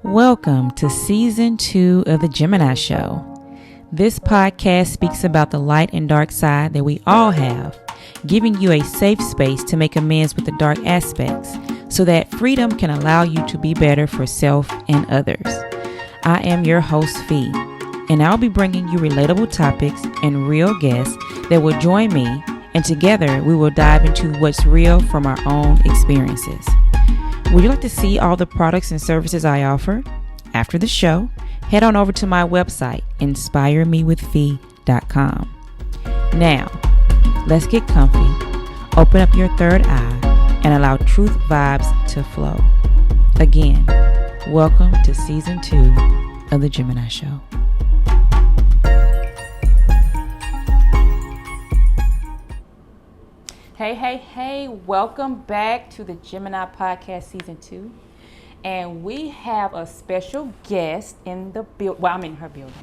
Welcome to Season 2 of The Gemini Show. This podcast speaks about the light and dark side that we all have, giving you a safe space to make amends with the dark aspects so that freedom can allow you to be better for self and others. I am your host, Fee, and I'll be bringing you relatable topics and real guests that will join me, and together we will dive into what's real from our own experiences. Would you like to see all the products and services I offer? After the show, head on over to my website, inspiremewithfee.com. Now, let's get comfy, open up your third eye, and allow truth vibes to flow. Again, welcome to Season 2 of The Gemini Show. Hey, welcome back to the Gemini Podcast Season 2. And we have a special guest in the building. Well, I'm in her building.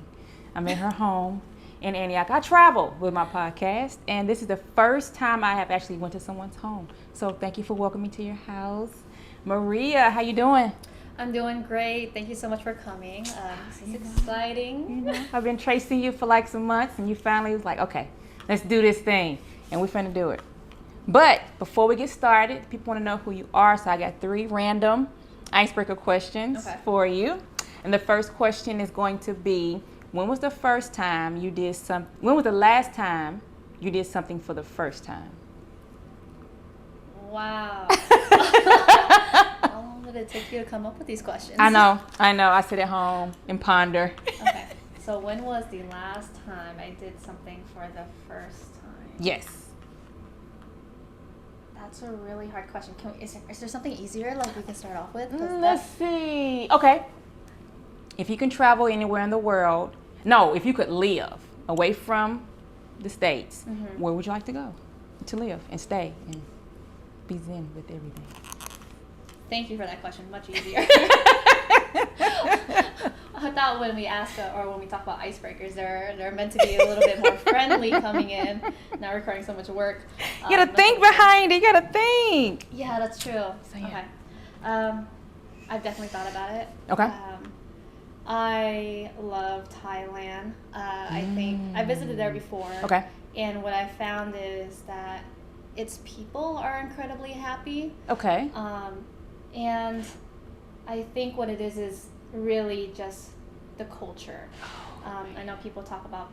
I'm in her home in Antioch. I travel with my podcast, and this is the first time I have actually went to someone's home. So thank you for welcoming me to your house. Maria, how you doing? I'm doing great. Thank you so much for coming. This is exciting. I've been tracing you for like some months, and you finally was like, okay, let's do this thing. And we're finna do it. But before we get started, people want to know who you are. So I got 3 random icebreaker questions for you. And the first question is going to be, when was the last time you did something for the first time? Wow. How long did it take you to come up with these questions? I know. I sit at home and ponder. Okay. So when was the last time I did something for the first time? Yes. That's a really hard question. Is there something easier like we can start off with? Let's see. Okay. If you can travel anywhere in the world, if you could live away from the States, where would you like to go to live and stay and be zen with everything? Thank you for that question. Much easier. I thought when we when we talk about icebreakers, they're meant to be a little bit more friendly coming in, not requiring so much work. You gotta think behind it. You gotta think. Yeah, that's true. So, yeah. Okay. I've definitely thought about it. Okay. I love Thailand. I think I visited there before. Okay. And what I found is that its people are incredibly happy. Okay. And I think what it is really just the culture. I know people talk about,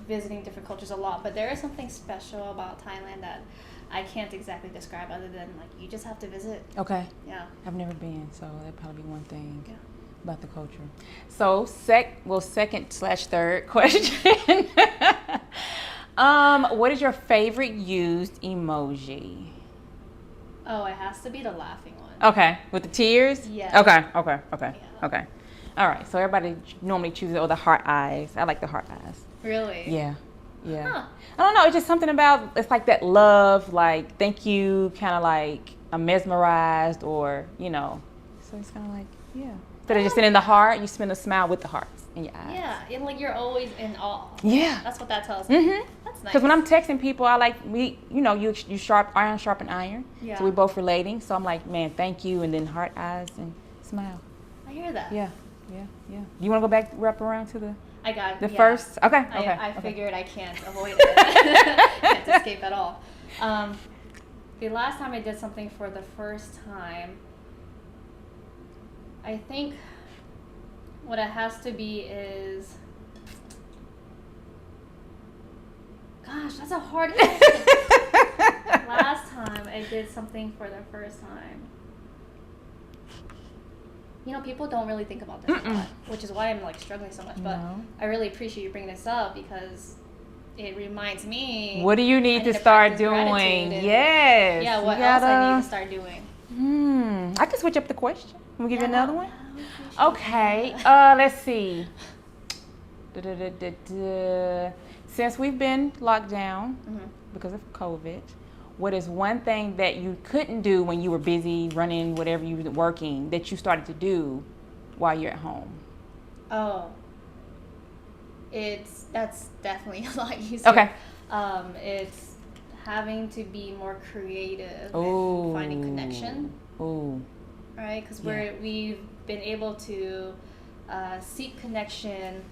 visiting different cultures a lot, but there is something special about Thailand that I can't exactly describe other than you just have to visit. Okay. Yeah. I've never been, so that'd probably be one thing about the culture. So, second/third question. What is your favorite used emoji? Oh, it has to be the laughing one. Okay, with the tears? Yeah. Okay. Yeah. Okay. All right, so everybody normally chooses the heart eyes. I like the heart eyes. Really? Yeah. Huh. I don't know, it's just something about, it's like that love, like, thank you, kind of like, I'm mesmerized, or, so it's kind of like, yeah. Instead of just sending the heart, you spend a smile with the hearts in your eyes. Yeah, and you're always in awe. Yeah. That's what that tells me. Mm-hmm. That's nice. Because when I'm texting people, I like, you sharpen iron. Yeah. So we both relating. So I'm like, man, thank you, and then heart eyes and smile. I hear that. Yeah. You want to go back, wrap around to the first? Okay. I figured I can't avoid it. Can't escape at all. The last time I did something for the first time, I think what it has to be is, gosh, that's a hard question. Last time I did something for the first time. People don't really think about this a lot, which is why I'm struggling so much. But I really appreciate you bringing this up because it reminds me. What do you need to start doing? Yes. Yeah, what else I need to start doing? I can switch up the question. Can we give you another one? Okay. Let's see. Since we've been locked down because of COVID, what is one thing that you couldn't do when you were busy running whatever you were working that you started to do while you're at home? Oh, that's definitely a lot easier. Okay. It's having to be more creative and finding connection. Ooh. right? Because Yeah. we've been able to seek connection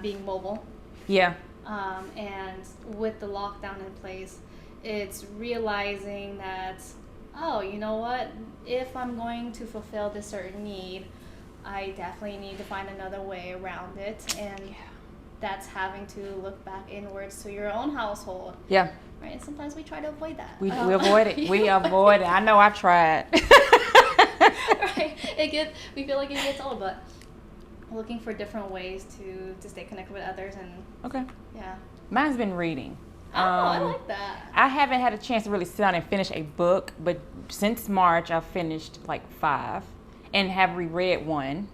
being mobile. Yeah. And with the lockdown in place, it's realizing that, oh, you know what? If I'm going to fulfill this certain need, I definitely need to find another way around it. And that's having to look back inwards to your own household. Yeah. Right? And sometimes we try to avoid that. We avoid it. We avoid it. I know I've tried. Right? We feel like it gets old, but looking for different ways to stay connected with others. And Okay. yeah. Mine's been reading. I like that. I haven't had a chance to really sit down and finish a book, but since March I've finished like 5 and have reread one.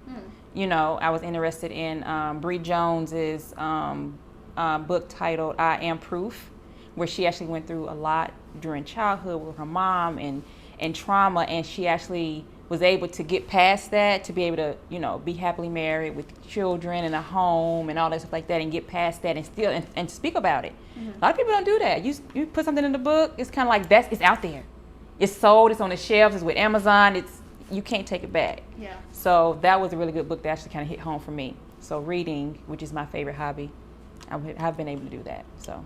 You know, I was interested in Bree Jones's book titled I Am Proof, where she actually went through a lot during childhood with her mom and trauma, and she actually was able to get past that to be able to, you know, be happily married with children and a home and all that stuff like that, and get past that and still and speak about it. A lot of people don't do that. You put something in the book, it's kind of like it's out there, it's sold, it's on the shelves, it's with Amazon, you can't take it back. Yeah. So that was a really good book that actually kind of hit home for me. So reading, which is my favorite hobby, I've been able to do that. So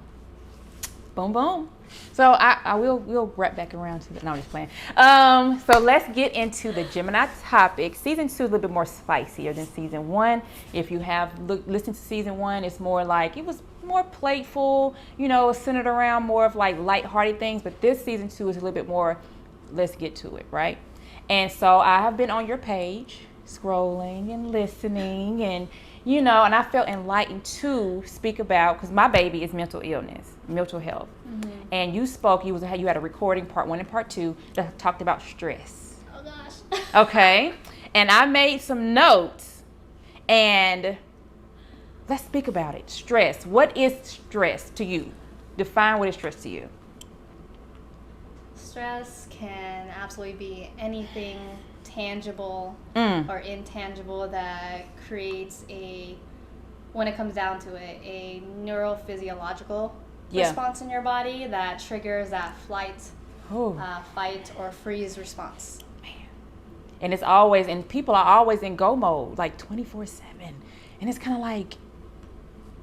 boom, boom. So we'll wrap back around to that. No, I'm just playing. So let's get into the Gemini topic. Season 2 is a little bit more spicier than season 1. If you have listened to season 1, it's more like, it was more playful, you know, centered around more of like lighthearted things. But this season 2 is a little bit more, let's get to it, right? And so I have been on your page, scrolling and listening, and you know, and I felt enlightened to speak about, because my baby is mental illness, mental health. And you spoke, you had a recording, part 1 and part 2, that talked about stress. Oh gosh. Okay, and I made some notes, and let's speak about it. Stress. What is stress to you? Define what is stress to you. Stress can absolutely be anything tangible or intangible that creates when it comes down to it, a neurophysiological response in your body that triggers that fight or freeze response. Man. And it's always, and people are always in go mode, like 24/7. And it's kind of like,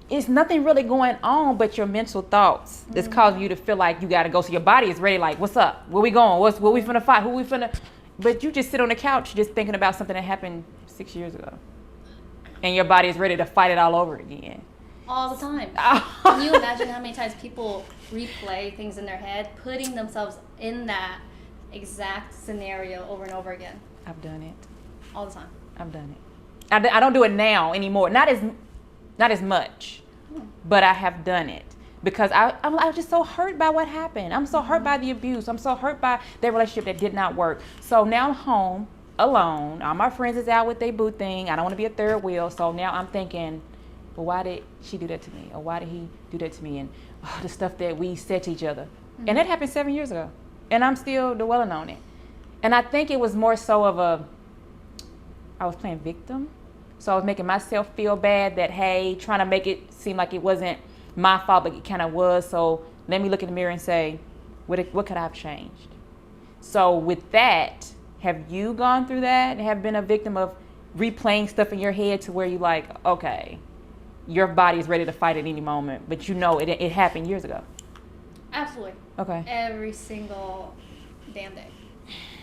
it's nothing really going on but your mental thoughts that's causing you to feel like you got to go. So your body is ready, like, what's up? Where we going? What we finna fight? Who we finna... But you just sit on the couch just thinking about something that happened 6 years ago. And your body is ready to fight it all over again. All the time. Can you imagine how many times people replay things in their head, putting themselves in that exact scenario over and over again? I've done it. All the time. I've done it. I don't do it now anymore. Not as much, but I have done it. Because I was just so hurt by what happened. I'm so hurt by the abuse. I'm so hurt by that relationship that did not work. So now I'm home alone. All my friends is out with their boo thing. I don't want to be a third wheel. So now I'm thinking, well, why did she do that to me? Or why did he do that to me? And the stuff that we said to each other. And that happened 7 years ago. And I'm still dwelling on it. And I think it was more so of I was playing victim. So I was making myself feel bad that, hey, trying to make it seem like it wasn't my fault, but it kind of was. So let me look in the mirror and say, what could I have changed? So with that, have you gone through that and have been a victim of replaying stuff in your head to where you like, okay, your body is ready to fight at any moment, but you know it happened years ago? Absolutely. Okay. Every single damn day.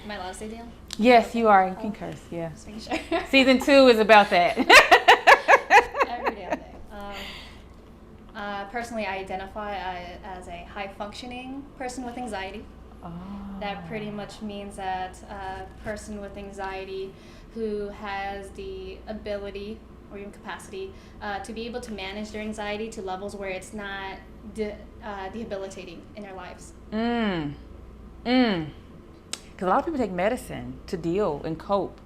Am I allowed to say damn? Yes, you are. You can curse, yeah. Just making sure. Season 2 is about that. Every damn day. Personally, I identify as a high-functioning person with anxiety. Oh. That pretty much means that a person with anxiety who has the ability or even capacity to be able to manage their anxiety to levels where it's not debilitating in their lives. Because a lot of people take medicine to deal and cope.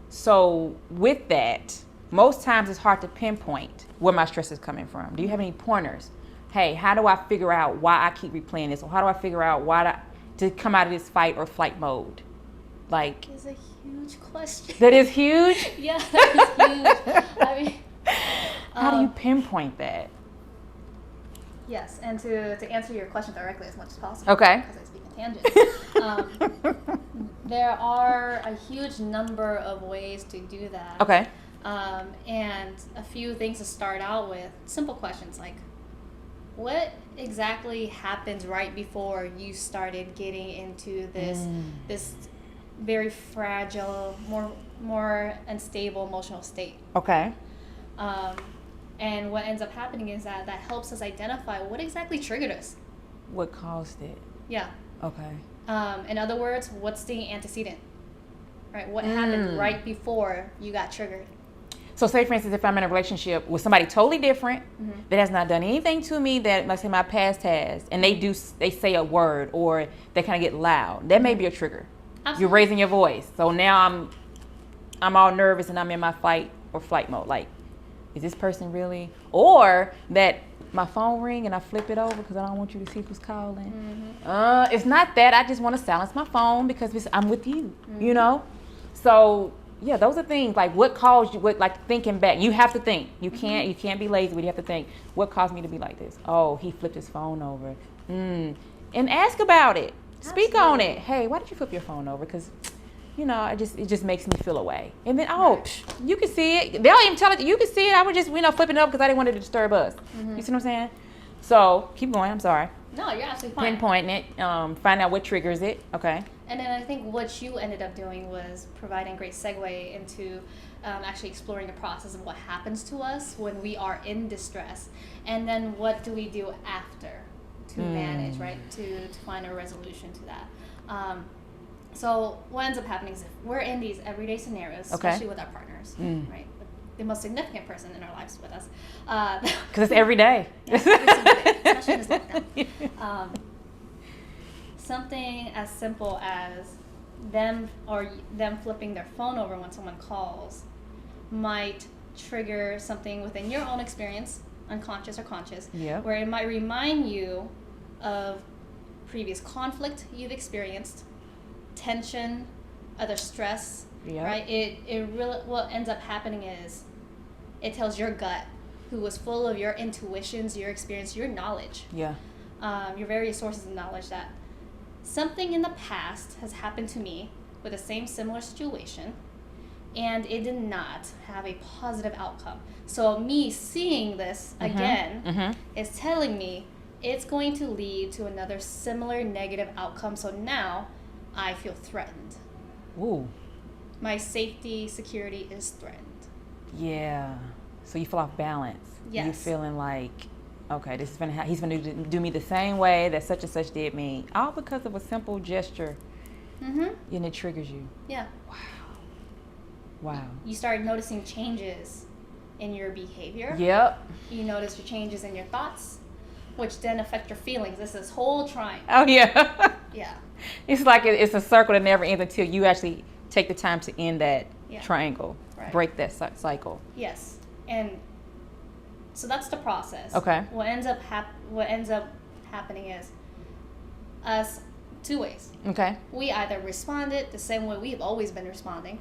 So with that, most times it's hard to pinpoint where my stress is coming from. Do you have any pointers? Hey, how do I figure out why I keep replaying this? Or how do I figure out to come out of this fight or flight mode? Like, It's a huge question. that is huge? Yeah, that is huge. I mean, How do you pinpoint that? Yes, and to answer your question directly as much as possible. Okay. Because I speak in tangents. There are a huge number of ways to do that. Okay. And a few things to start out with. Simple questions like, what exactly happens right before you started getting into this very fragile, more unstable emotional state? Okay. And what ends up happening is that helps us identify what exactly triggered us. What caused it? Yeah. Okay. In other words, what's the antecedent? Right? What happened right before you got triggered? So say, for instance, if I'm in a relationship with somebody totally different that has not done anything to me that, let's say, my past has, and they say a word or they kind of get loud, that may be a trigger. Absolutely. You're raising your voice. So now I'm all nervous and I'm in my fight or flight mode. Like, is this person really? Or that my phone ring and I flip it over because I don't want you to see who's calling. It's not that. I just want to silence my phone because I'm with you, you know? So, yeah, those are things like what caused you, like thinking back. You have to think. You can't be lazy, but you have to think, what caused me to be like this? Oh, he flipped his phone over. And ask about it. Speak on it. Hey, why did you flip your phone over? Because, you know, it just makes me feel away. And then, you can see it. They'll even tell it, you can see it. I was just, flipping it up because I didn't want it to disturb us. You see what I'm saying? So, keep going. I'm sorry. No, you're absolutely fine. Pinpointing it. Find out what triggers it. Okay. And then I think what you ended up doing was providing a great segue into actually exploring the process of what happens to us when we are in distress. And then what do we do after to manage, right? To find a resolution to that. So what ends up happening is if we're in these everyday scenarios, especially with our partners, right? The most significant person in our lives with us. Because it's every day. Yes, every single day, especially in this lockdown. Something as simple as them flipping their phone over when someone calls might trigger something within your own experience, unconscious or conscious, where it might remind you of previous conflict you've experienced, tension, other stress, right? It really, what ends up happening is it tells your gut, who was full of your intuitions, your experience, your knowledge, your various sources of knowledge, that something in the past has happened to me with the same similar situation, and it did not have a positive outcome. So me seeing this again is telling me it's going to lead to another similar negative outcome. So now I feel threatened. Ooh. My safety, security is threatened. Yeah. So you feel off balance. Yes. You're feeling like, okay, this is gonna he's gonna do me the same way that such and such did me, all because of a simple gesture, and it triggers you. Yeah. Wow. You start noticing changes in your behavior. Yep. You notice your changes in your thoughts, which then affect your feelings. This is whole triangle. Oh yeah. Yeah. It's like it's a circle that never ends until you actually take the time to end that triangle, break that cycle. Yes, and so that's the process. Okay. What ends up happening is us two ways. Okay. We either responded the same way we've always been responding,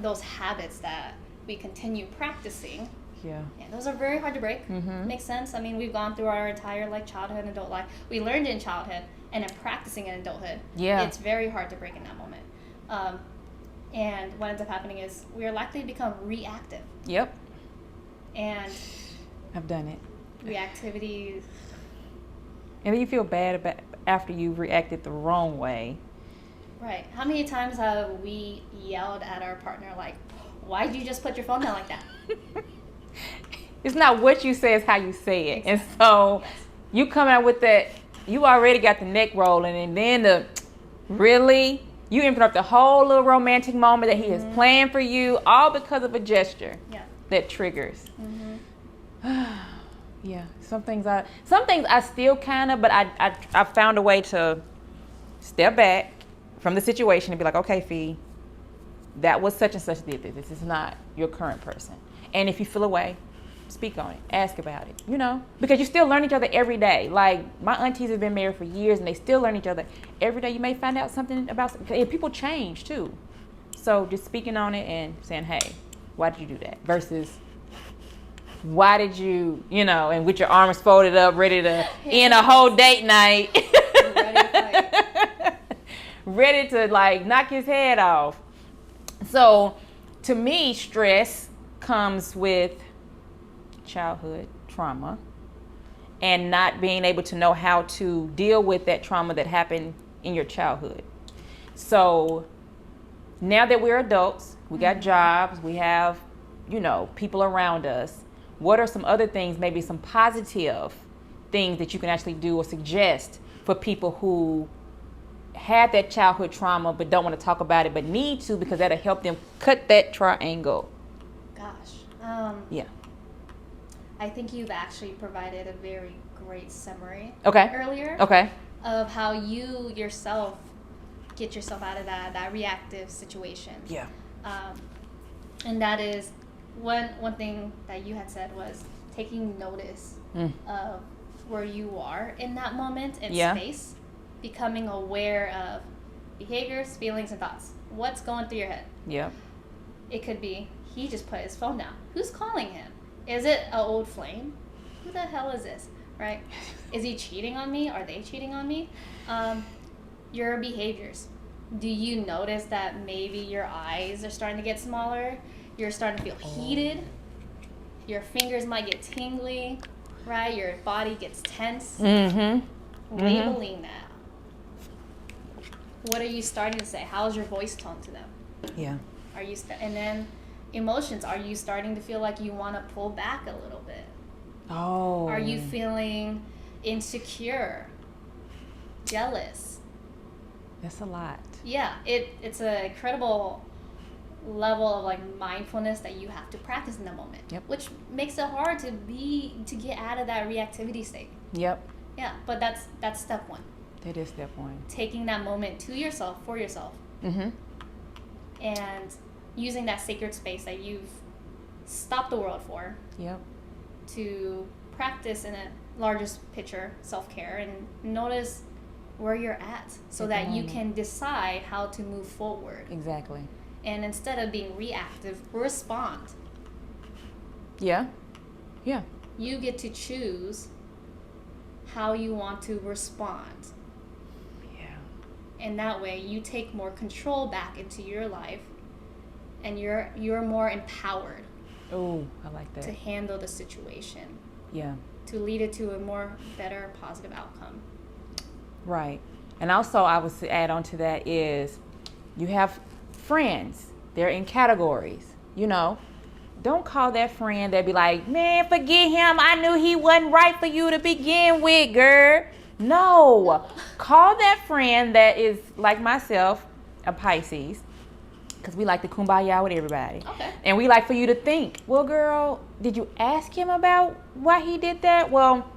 those habits that we continue practicing. Yeah. And those are very hard to break. Makes sense. I mean, we've gone through our entire childhood and adult life. We learned in childhood and then practicing in adulthood. Yeah. It's very hard to break in that moment. And what ends up happening is we are likely to become reactive. Yep. And I've done it. Reactivity. And then you feel bad about after you reacted the wrong way. Right. How many times have we yelled at our partner like, "Why'd you just put your phone down like that?" It's not what you say, it's how you say it. Exactly. And so you come out with that, you already got the neck rolling, and then you interrupt the whole little romantic moment that he has planned for you, all because of a gesture that triggers. Yeah, some things I still kind of, but I found a way to step back from the situation and be like, okay, Fee, that was such and such did this. This is not your current person. And if you feel away, speak on it. Ask about it, because you still learn each other every day. Like, my aunties have been married for years and they still learn each other every day. You may find out something about, and people change too. So just speaking on it and saying, hey, why did you do that? Versus why did you, and with your arms folded up, ready to end a whole date night. Ready to fight. Ready to like knock his head off. So to me, stress comes with childhood trauma and not being able to know how to deal with that trauma that happened in your childhood. So now that we're adults, we got jobs, we have, people around us. What are some other things, maybe some positive things that you can actually do or suggest for people who had that childhood trauma but don't want to talk about it but need to, because that'll help them cut that triangle? Gosh. Yeah. I think you've actually provided a very great summary earlier of how you yourself get yourself out of that reactive situation. Yeah. And that is one thing that you had said was taking notice of where you are in that moment and space, becoming aware of behaviors, feelings, and thoughts. What's going through your head? Yeah. It could be, he just put his phone down. Who's calling him? Is it an old flame? Who the hell is this? Right? Is he cheating on me? Are they cheating on me? Your behaviors. Do you notice that maybe your eyes are starting to get smaller? You're starting to feel heated. Your fingers might get tingly, right? Your body gets tense. Labeling that. What are you starting to say? How's your voice tone to them? Yeah. Are you and then emotions? Are you starting to feel like you want to pull back a little bit? Oh. Are you feeling insecure, jealous? That's a lot. Yeah, it's an incredible level of like mindfulness that you have to practice in that moment. Yep. Which makes it hard to get out of that reactivity state. Yep. Yeah, but that's step one. That is step one. Taking that moment to yourself, for yourself. And using that sacred space that you've stopped the world for. Yep. To practice in a largest picture self-care and notice where you're at so that you can decide how to move forward. Exactly. And instead of being reactive, respond. Yeah. Yeah. You get to choose how you want to respond. Yeah. And that way you take more control back into your life and you're more empowered. Oh, I like that. To handle the situation. Yeah. To lead it to a more better, positive outcome. Right. And also I would add on to that is you have friends. They're in categories. Don't call that friend that be like, man, forget him. I knew he wasn't right for you to begin with, girl. No. Call that friend that is like myself, a Pisces. Because we like to kumbaya with everybody. Okay. And we like for you to think, well, girl, did you ask him about why he did that? Well,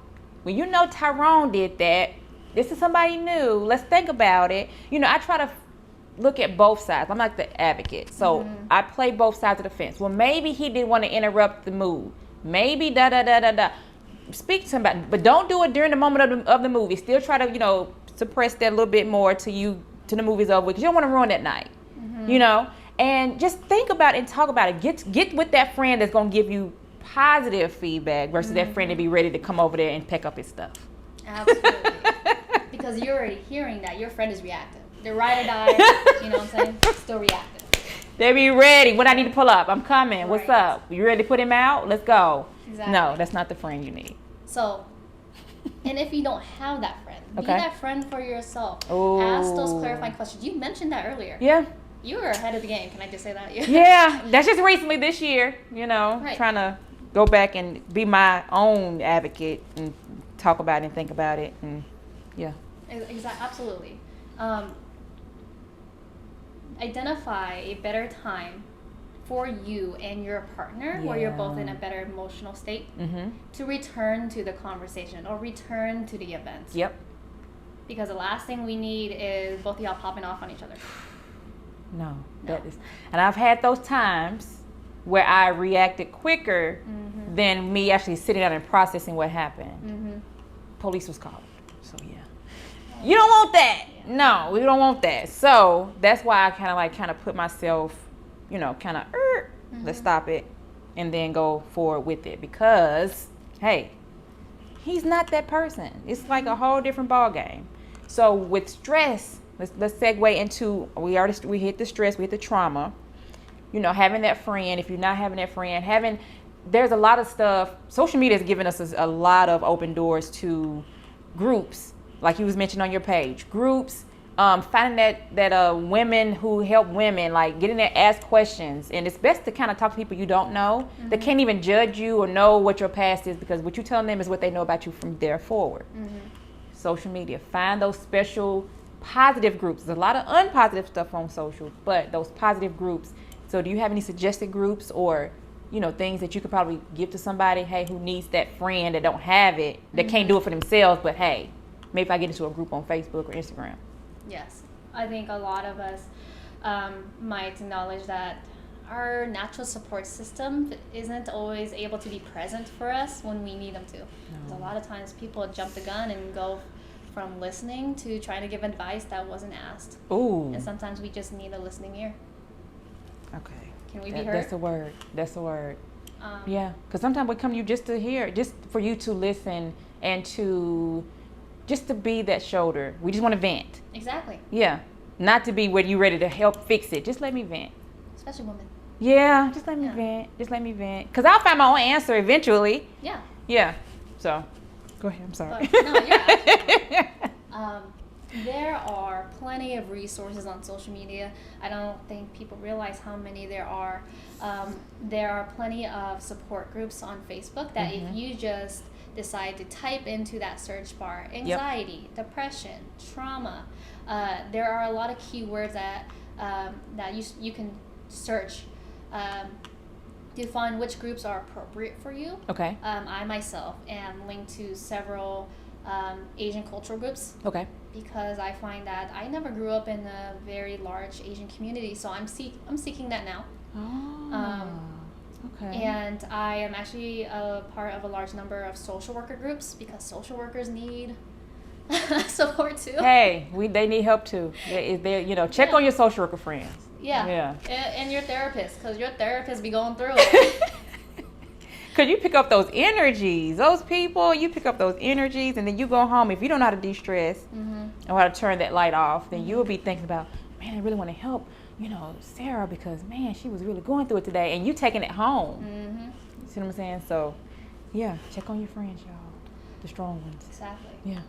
when you know Tyrone did that, this is somebody new. Let's think about it. I try to look at both sides. I'm like the advocate. So I play both sides of the fence. Well, maybe he didn't want to interrupt the mood. Maybe da-da-da-da-da. Speak to somebody. But don't do it during the moment of the movie. Still try to, suppress that a little bit more till the movie's over with. Because you don't want to ruin that night. And just think about it and talk about it. Get with that friend that's going to give you positive feedback versus that friend to be ready to come over there and pick up his stuff. Absolutely. Because you're already hearing that your friend is reactive. They're ride or die, you know what I'm saying? Still reactive. They be ready. When I need to pull up, I'm coming. Right. What's up? You ready to put him out? Let's go. Exactly. No, that's not the friend you need. So, and if you don't have that friend, be Okay. that friend for yourself. Ooh. Ask those clarifying questions. You mentioned that earlier. Yeah. You were ahead of the game. Can I just say that? Yeah. That's just recently this year, Right. trying to go back and be my own advocate and talk about it and think about it. And yeah. Exactly. Absolutely. Identify a better time for you and your partner where you're both in a better emotional state to return to the conversation or return to the event. Yep. Because the last thing we need is both of y'all popping off on each other. No. That is, and I've had those times where I reacted quicker than me actually sitting down and processing what happened. Police was called. So yeah. You don't want that. Yeah. No, we don't want that. So that's why I kind of put myself, let's stop it. and then go forward with it, because hey, he's not that person. It's like a whole different ball game. So with stress, let's segue into, we hit the stress, we hit the trauma. You know, having that friend. If you're not having that friend, there's a lot of stuff. Social media has given us a lot of open doors to groups, like you was mentioning on your page. Groups, finding that women who help women, like getting there, ask questions. And it's best to kind of talk to people you don't know, that can't even judge you or know what your past is, because what you're telling them is what they know about you from there forward. Social media, find those special positive groups. There's a lot of unpositive stuff on social, but those positive groups. So do you have any suggested groups, or things that you could probably give to somebody, hey, who needs that friend that don't have it, that can't do it for themselves, but hey, maybe if I get into a group on Facebook or Instagram? Yes, I think a lot of us might acknowledge that our natural support system isn't always able to be present for us when we need them to. No. A lot of times people jump the gun and go from listening to trying to give advice that wasn't asked. Ooh. And sometimes we just need a listening ear. Okay. Can we be heard? That's a word. Yeah, because sometimes we come to you just to hear, just for you to listen, and just to be that shoulder. We just want to vent. Exactly. Yeah. Not to be where you ready to help fix it. Just let me vent. Especially women. Yeah, just let me vent. Just let me vent. Because I'll find my own answer eventually. Yeah. Yeah. So, go ahead. I'm sorry. No, you're there are plenty of resources on social media. I don't think people realize how many there are. There are plenty of support groups on Facebook that if you just decide to type into that search bar, anxiety, depression, trauma, there are a lot of keywords that you can search to find which groups are appropriate for you. Okay. I myself am linked to several Asian cultural groups. Okay. Because I find that I never grew up in a very large Asian community, so I'm seeking that now. Oh. Okay. And I am actually a part of a large number of social worker groups, because social workers need support too. Hey, they need help too. Check on your social worker friends. Yeah. And your therapist, because your therapist be going through it. Because you pick up those energies. Those people, you pick up those energies, and then you go home. If you don't know how to de-stress or how to turn that light off, then you'll be thinking about, man, I really want to help, Sarah, because, man, she was really going through it today. And you taking it home. You see what I'm saying? So, yeah, check on your friends, y'all. The strong ones. Exactly. Yeah.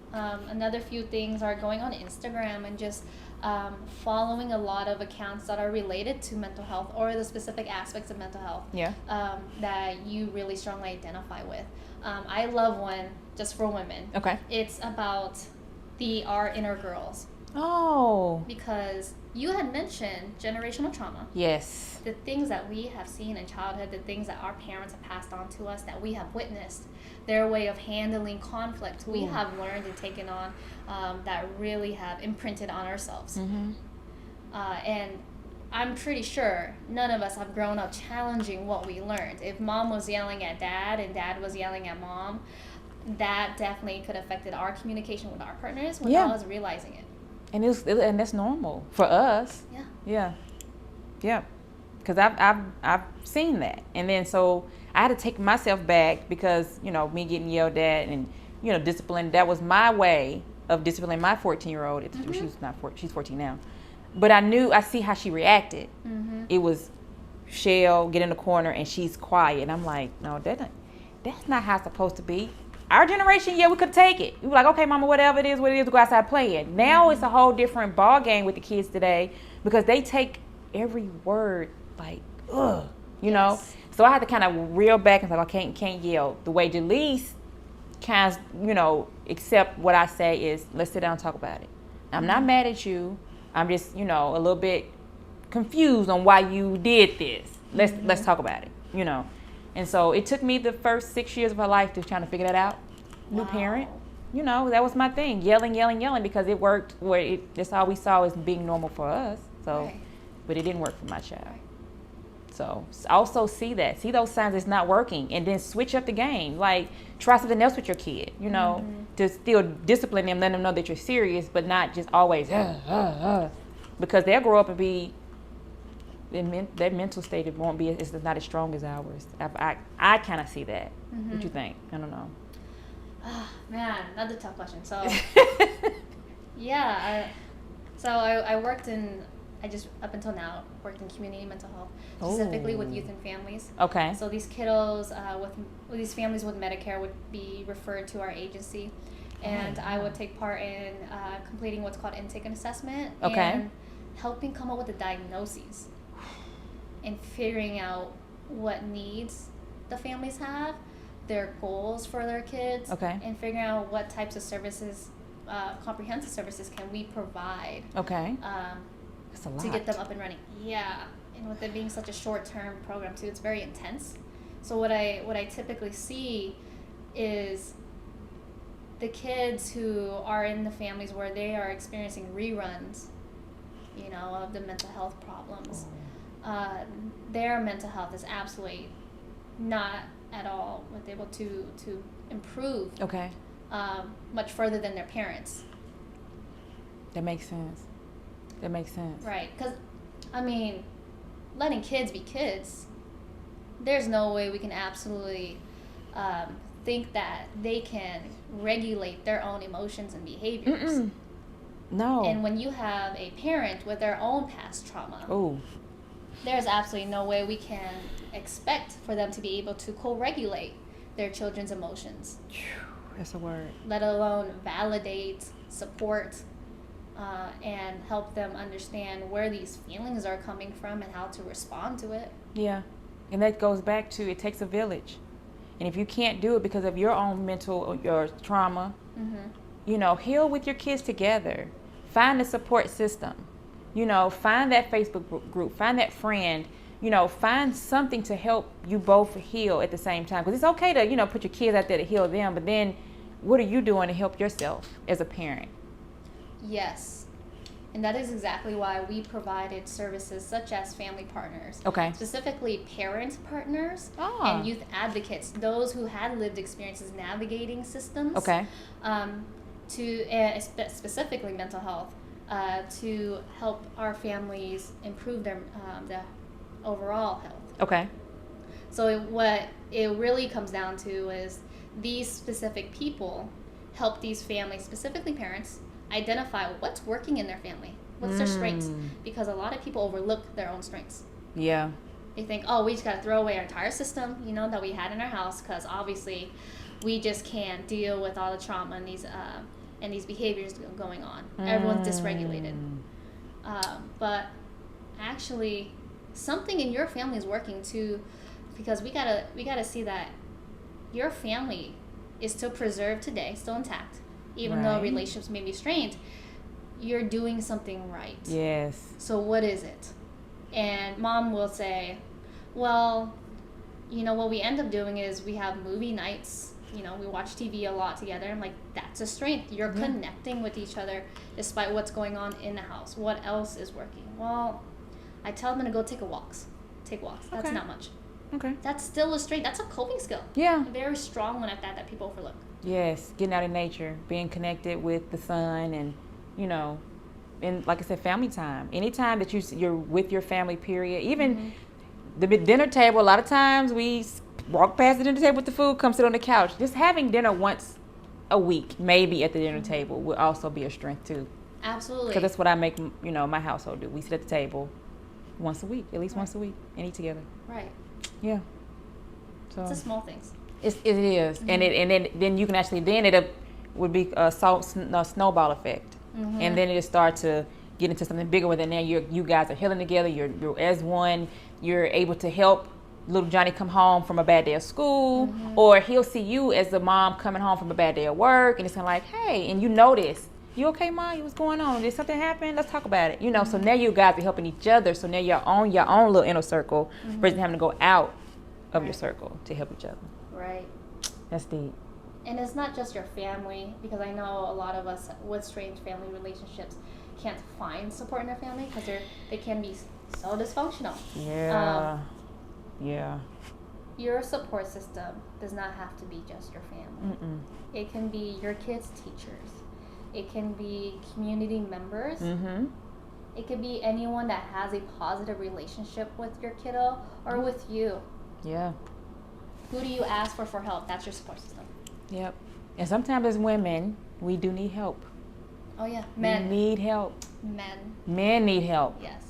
Another few things are going on Instagram and just following a lot of accounts that are related to mental health or the specific aspects of mental health that you really strongly identify with. I love one just for women. Okay. It's about our inner girls. Oh. Because you had mentioned generational trauma. Yes. The things that we have seen in childhood, the things that our parents have passed on to us, that we have witnessed, their way of handling conflict, we have learned and taken on, that really have imprinted on ourselves. And I'm pretty sure none of us have grown up challenging what we learned. If mom was yelling at dad and dad was yelling at mom, that definitely could have affected our communication with our partners without us realizing it. And that's normal for us. Yeah. Because I've seen that, and then so I had to take myself back, because me getting yelled at and discipline. That was my way of disciplining my 14-year-old. She's not 14, she's 14 now, but I see how she reacted. It was Shell get in the corner and she's quiet, and I'm like, no, that's not how it's supposed to be. Our generation, we could take it. We were like, okay, mama, whatever it is, we go outside playing. Now it's a whole different ball game with the kids today, because they take every word like, ugh, you know? So I had to kind of reel back and say, I can't yell. The way Jaleese kind of, accept what I say is, let's sit down and talk about it. I'm not mad at you. I'm just, a little bit confused on why you did this. Let's talk about it, And so it took me the first 6 years of her life to trying to figure that out. New parent, that was my thing. Yelling, because it worked. That's all we saw as being normal for us. So, but it didn't work for my child. So also see those signs it's not working, and then switch up the game. Like, try something else with your kid, to still discipline them, let them know that you're serious, but not just always, because they'll grow up and be their mental state, it won't be, it's not as strong as ours. I kind of see that. Mm-hmm. What you think? I don't know. Man, that's a tough question. So, yeah, I worked in, up until now, worked in community mental health, specifically with youth and families. Okay. So these kiddos with these families with Medicare would be referred to our agency, and I would take part in completing what's called intake and assessment, and helping come up with the diagnoses, and figuring out what needs the families have, their goals for their kids, and figuring out what types of services, comprehensive services, can we provide. That's a lot. To get them up and running. Yeah, and with it being such a short-term program too, it's very intense. So what I typically see is the kids who are in the families where they are experiencing reruns, of the mental health problems. Their mental health is absolutely not at all able to improve much further than their parents. That makes sense. Right, because letting kids be kids, there's no way we can absolutely think that they can regulate their own emotions and behaviors. No. And when you have a parent with their own past trauma, there's absolutely no way we can expect for them to be able to co-regulate their children's emotions. That's a word. Let alone validate, support, and help them understand where these feelings are coming from and how to respond to it. Yeah. And that goes back to, it takes a village. And if you can't do it because of your own mental or your trauma, heal with your kids together. Find a support system. Find that Facebook group. Find that friend. Find something to help you both heal at the same time. Because it's okay to, put your kids out there to heal them. But then what are you doing to help yourself as a parent? Yes. And that is exactly why we provided services such as family partners. Specifically parent partners and youth advocates, those who had lived experiences navigating systems. Specifically mental health, to help our families improve their overall health. So what it really comes down to is these specific people help these families, specifically parents, identify what's working in their family, what's their strengths, because a lot of people overlook their own strengths. Yeah. They think, we just got to throw away our entire system, that we had in our house, because obviously we just can't deal with all the trauma and these behaviors going on. Everyone's dysregulated. But actually, something in your family is working too, because we gotta see that your family is still preserved today, still intact, even though relationships may be strained. You're doing something right. Yes. So what is it? And mom will say, well, what we end up doing is we have movie nights. We watch TV a lot together. I'm like, that's a strength. You're connecting with each other despite what's going on in the house. What else is working? Well, I tell them to go take walks. That's not much. That's still a strength. That's a coping skill. Yeah. A very strong one at that people overlook. Yes, getting out in nature, being connected with the sun, and and like I said, family time. Anytime that you're with your family, period. Even the dinner table. A lot of times we walk past the dinner table with the food, come sit on the couch. Just having dinner once a week, maybe at the dinner table, would also be a strength too. Absolutely. Because that's what I make, my household do. We sit at the table once a week, at least once a week, and eat together. Right. Yeah. So it's the small things. It is, and then you can actually, then it would be a snowball effect, and then it start to get into something bigger. Where then now you guys are healing together. You're as one. You're able to help little Johnny come home from a bad day of school, or he'll see you as the mom coming home from a bad day of work, and it's kind of like, hey, and you notice, you okay, Mom? What's going on? Did something happen? Let's talk about it. So now you guys are helping each other. So now you're on your own little inner circle, versus having to go out of your circle to help each other. Right. That's deep. And it's not just your family, because I know a lot of us with strange family relationships can't find support in their family because they can be so dysfunctional. Yeah. Yeah. Your support system does not have to be just your family. It can be your kids' teachers. It can be community members. It could be anyone that has a positive relationship with your kiddo or with you. Yeah. Who do you ask for help? That's your support system. Yep. And sometimes as women, we do need help. Oh yeah, men. We need help. Men need help. Yes.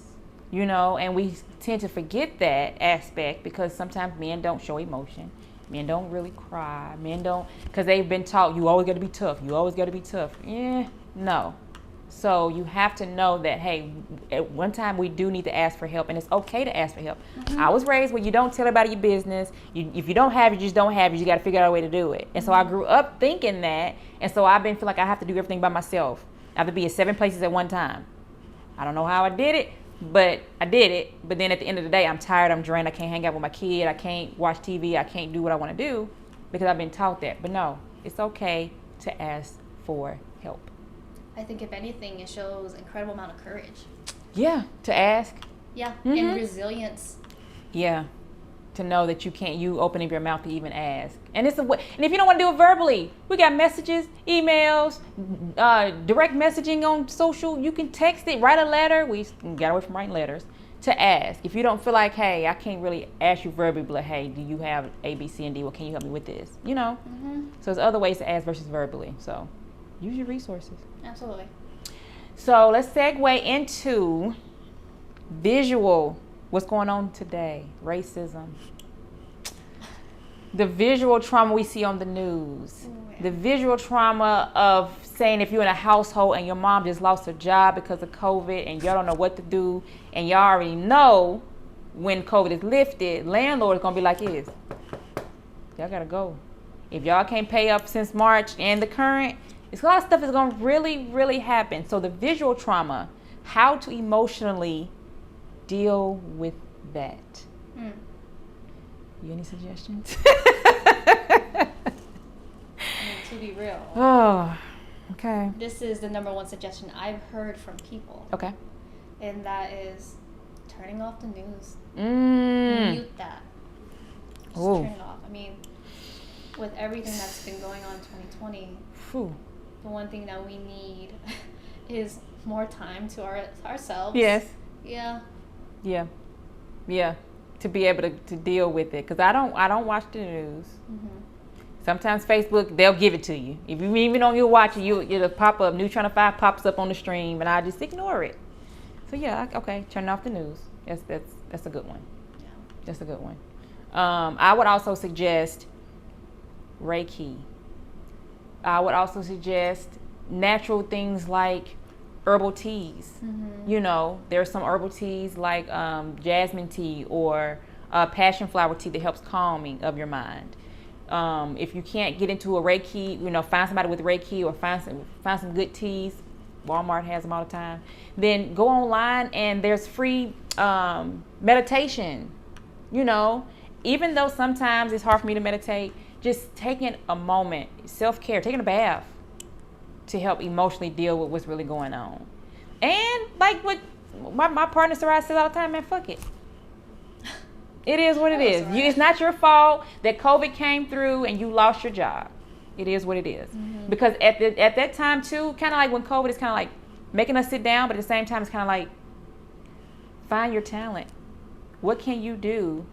You know, and we tend to forget that aspect because sometimes men don't show emotion. Men don't really cry. Men don't, because they've been taught, you always got to be tough. You always got to be tough. No. So you have to know that, hey, at one time we do need to ask for help, and it's okay to ask for help. Mm-hmm. I was raised where you don't tell everybody your business. If you don't have it, you just don't have it. You got to figure out a way to do it. And so I grew up thinking that, and so I've been feel like I have to do everything by myself. I have to be in 7 places at one time. I don't know how I did it, but I did it. But then at the end of the day, I'm tired, I'm drained, I can't hang out with my kid, I can't watch TV, I can't do what I want to do because I've been taught that. But no, it's okay to ask for help. I think if anything, it shows incredible amount of courage. Yeah, to ask. Yeah, and resilience. Yeah, to know that you open up your mouth to even ask. And it's and if you don't want to do it verbally, we got messages, emails, direct messaging on social. You can text it, write a letter. We got away from writing letters to ask. If you don't feel like, hey, I can't really ask you verbally, but hey, do you have A, B, C, and D? Well, can you help me with this? You know. Mm-hmm. So there's other ways to ask versus verbally. So use your resources. Absolutely. So let's segue into visual. What's going on today? Racism. The visual trauma we see on the news. Yeah. The visual trauma of saying if you're in a household and your mom just lost her job because of COVID and y'all don't know what to do, and y'all already know when COVID is lifted, landlord is going to be like this. Y'all got to go. If y'all can't pay up since March and the current, it's a lot of stuff is going to really, really happen. So the visual trauma, how to emotionally deal with that. You any suggestions? I mean, to be real. Oh, okay. This is the number one suggestion I've heard from people. Okay. And that is turning off the news. Mute that. Just turn it off. I mean, with everything that's been going on in 2020, the one thing that we need is more time to ourselves. Yes. Yeah. Yeah. Yeah. To be able to deal with it. Because I don't watch the news. Mm-hmm. Sometimes Facebook, they'll give it to you. If you even don't watch it, it'll pop up. News Channel 5 pops up on the stream, and I just ignore it. So yeah, okay, turn off the news. That's a good one. Yeah. That's a good one. I would also suggest Reiki. I would also suggest natural things like herbal teas. Mm-hmm. You know, there's some herbal teas like jasmine tea or passion flower tea that helps calming of your mind. If you can't get into a Reiki, you know, find somebody with Reiki or find some good teas. Walmart has them all the time. Then go online and there's free meditation. You know, even though sometimes it's hard for me to meditate, just taking a moment, self-care, taking a bath to help emotionally deal with what's really going on. And like what my partner Sarai says all the time, man, fuck it. It is what it is. It's not your fault that COVID came through and you lost your job. It is what it is. Mm-hmm. Because at that time too, kind of like when COVID is kind of like making us sit down, but at the same time it's kind of like find your talent. What can you do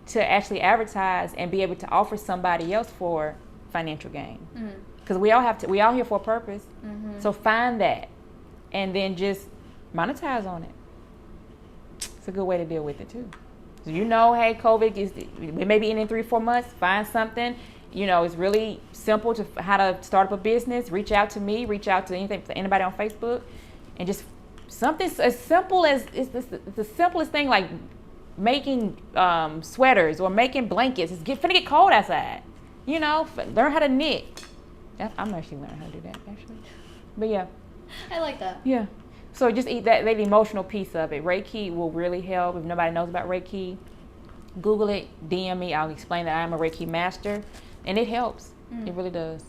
to actually advertise and be able to offer somebody else for financial gain? Because we all here for a purpose. Mm-hmm. So find that and then just monetize on it. It's a good way to deal with it too. So you know, hey, we may be in 3-4 months. Find something. You know, it's really simple to how to start up a business. Reach out to me. Reach out to anybody on Facebook, and just something as simple as it's the simplest thing like making sweaters or making blankets. It's finna get cold outside. You know, learn how to knit. I'm actually learning how to do that actually. But yeah, I like that. Yeah. So just eat that emotional piece of it. Reiki will really help. If nobody knows about Reiki, Google it, DM me. I'll explain that I'm a Reiki master, and it helps. It really does.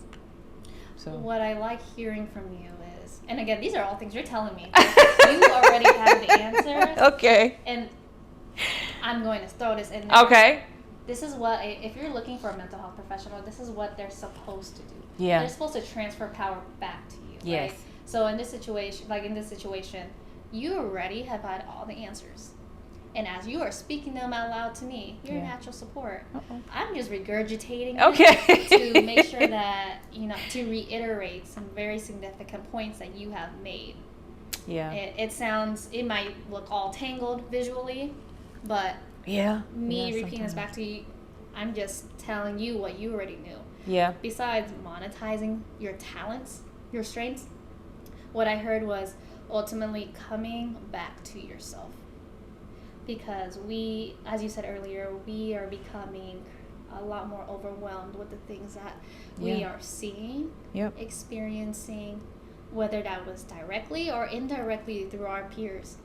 So what I like hearing from you is, and again, these are all things you're telling me. You already have the answers. Okay. And I'm going to throw this in there. Okay. This is what, if you're looking for a mental health professional, this is what they're supposed to do. Yeah. They're supposed to transfer power back to you. Yes. Right? So in this situation, you already have had all the answers. And as you are speaking them out loud to me, you're natural support. I'm just regurgitating to make sure that, to reiterate some very significant points that you have made. Yeah. It might look all tangled visually, but me repeating this back to you, I'm just telling you what you already knew. Yeah. Besides monetizing your talents, your strengths, what I heard was ultimately coming back to yourself. Because we, as you said earlier, we are becoming a lot more overwhelmed with the things that we are seeing, experiencing, whether that was directly or indirectly through our peers.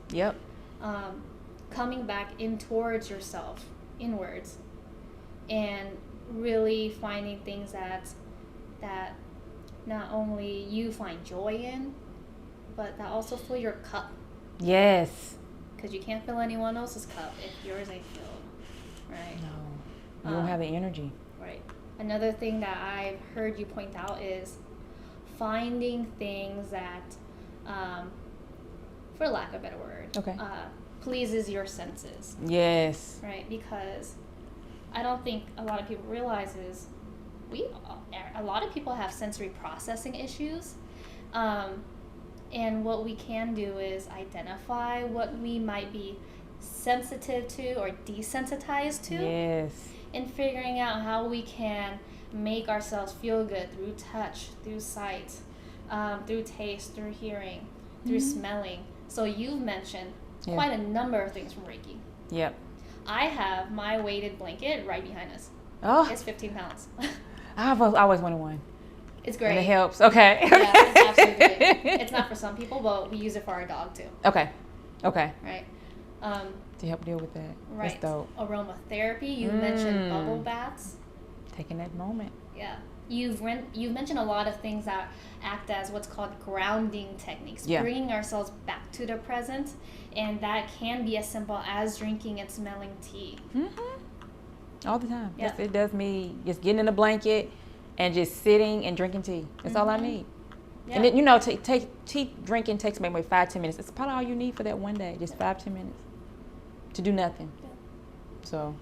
Coming back in towards yourself, inwards, and really finding things that not only you find joy in, but that also fill your cup. Yes. Because you can't fill anyone else's cup if yours ain't filled, right? No, you don't have the energy. Right. Another thing that I've heard you point out is finding things that, for lack of a better word, pleases your senses. Yes. Right, because I don't think a lot of people realize is a lot of people have sensory processing issues. And what we can do is identify what we might be sensitive to or desensitized to. Yes. And figuring out how we can make ourselves feel good through touch, through sight, through taste, through hearing, through smelling. So you've mentioned quite a number of things from Reiki. Yep. I have my weighted blanket right behind us. Oh. It's 15 pounds. I've always wanted one. It's great. And it helps. Okay. Yeah, it's absolutely great. It's not for some people, but we use it for our dog too. Okay. Right. To help deal with that. Right. That's dope. Aromatherapy. You mentioned bubble baths. Taking that moment. Yeah. You've mentioned a lot of things that act as what's called grounding techniques, bringing ourselves back to the present, and that can be as simple as drinking and smelling tea. All the time. Yeah. It does me just getting in a blanket and just sitting and drinking tea. That's all I need. Yeah. And then, tea drinking takes maybe 5-10 minutes. It's probably all you need for that one day, just 5-10 minutes to do nothing. Yeah. So,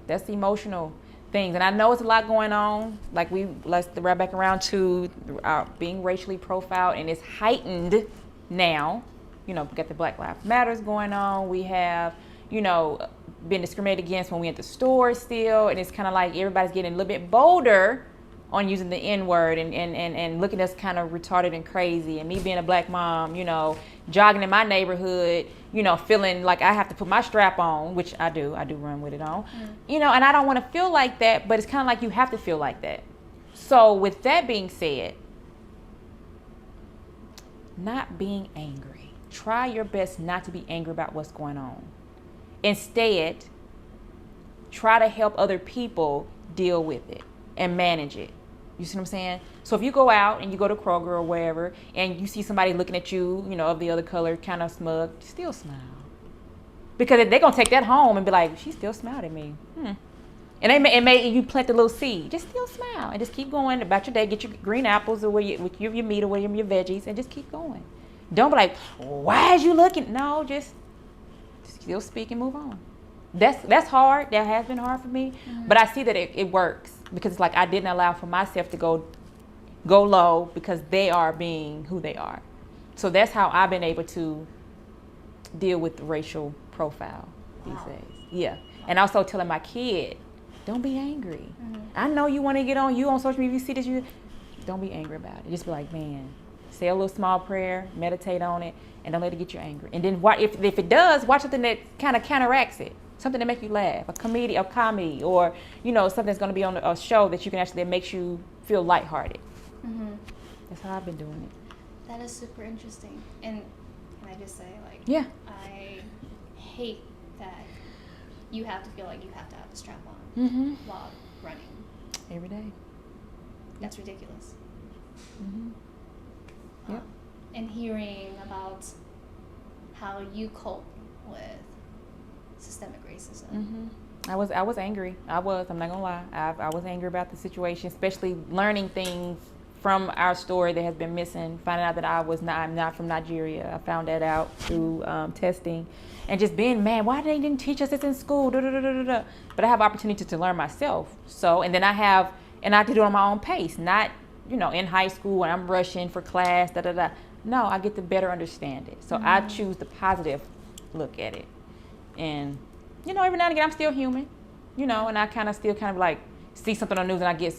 that's the emotional things. And I know it's a lot going on. Like let's wrap back around to being racially profiled, and it's heightened now. We got the Black Lives Matters going on. We have, been discriminated against when we at the store still, and it's kind of like everybody's getting a little bit bolder on using the N-word and looking at us kind of retarded and crazy. And me being a black mom, jogging in my neighborhood, feeling like I have to put my strap on, which I do run with it on, and I don't want to feel like that, but it's kind of like you have to feel like that. So with that being said, not being angry. Try your best not to be angry about what's going on. Instead, try to help other people deal with it and manage it. You see what I'm saying? So if you go out and you go to Kroger or wherever and you see somebody looking at you, of the other color, kind of smug, still smile. Because they're going to take that home and be like, she still smiled at me. And you plant the little seed. Just still smile and just keep going about your day. Get your green apples or with your meat or your veggies and just keep going. Don't be like, why is you looking? No, just still speak and move on. That's hard. That has been hard for me. But I see that it works because it's like I didn't allow for myself to go low because they are being who they are. So that's how I've been able to deal with the racial profile these days. Yeah. And also telling my kid, don't be angry. I know you want to get on social media, you see this, don't be angry about it. Just be like, man, say a little small prayer, meditate on it, and don't let it get you angry. And then if it does, watch something that kind of counteracts it. Something that makes you laugh, a comedy, or something that's going to be on a show that you can actually that makes you feel lighthearted. That's how I've been doing it. That is super interesting. And can I just say, I hate that you have to feel like you have to have the strap on while running every day. That's ridiculous. Yep. And hearing about how you cope with systemic racism. I was angry. I'm not gonna lie. I was angry about the situation, especially learning things from our story that has been missing, finding out that I'm not from Nigeria. I found that out through testing, and just being, man, why they didn't teach us this in school? Da, da, da, da, da. But I have opportunity to learn myself. So, and then I have to do it on my own pace, not, in high school when I'm rushing for class, da, da, da. No, I get to better understand it. So I choose the positive look at it. And, every now and again, I'm still human, and I still like see something on the news and I get,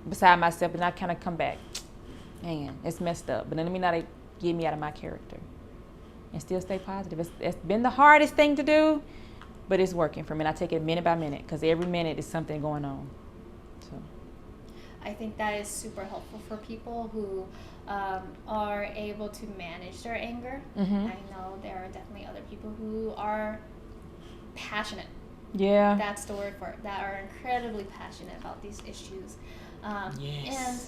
beside myself, and I kind of come back, man, it's messed up. But then let me not get me out of my character and still stay positive. It's been the hardest thing to do, but it's working for me. And I take it minute by minute because every minute is something going on. So I think that is super helpful for people who are able to manage their anger. Mm-hmm. I know there are definitely other people who are passionate. Yeah. That's the word for it. That are incredibly passionate about these issues. Yes. And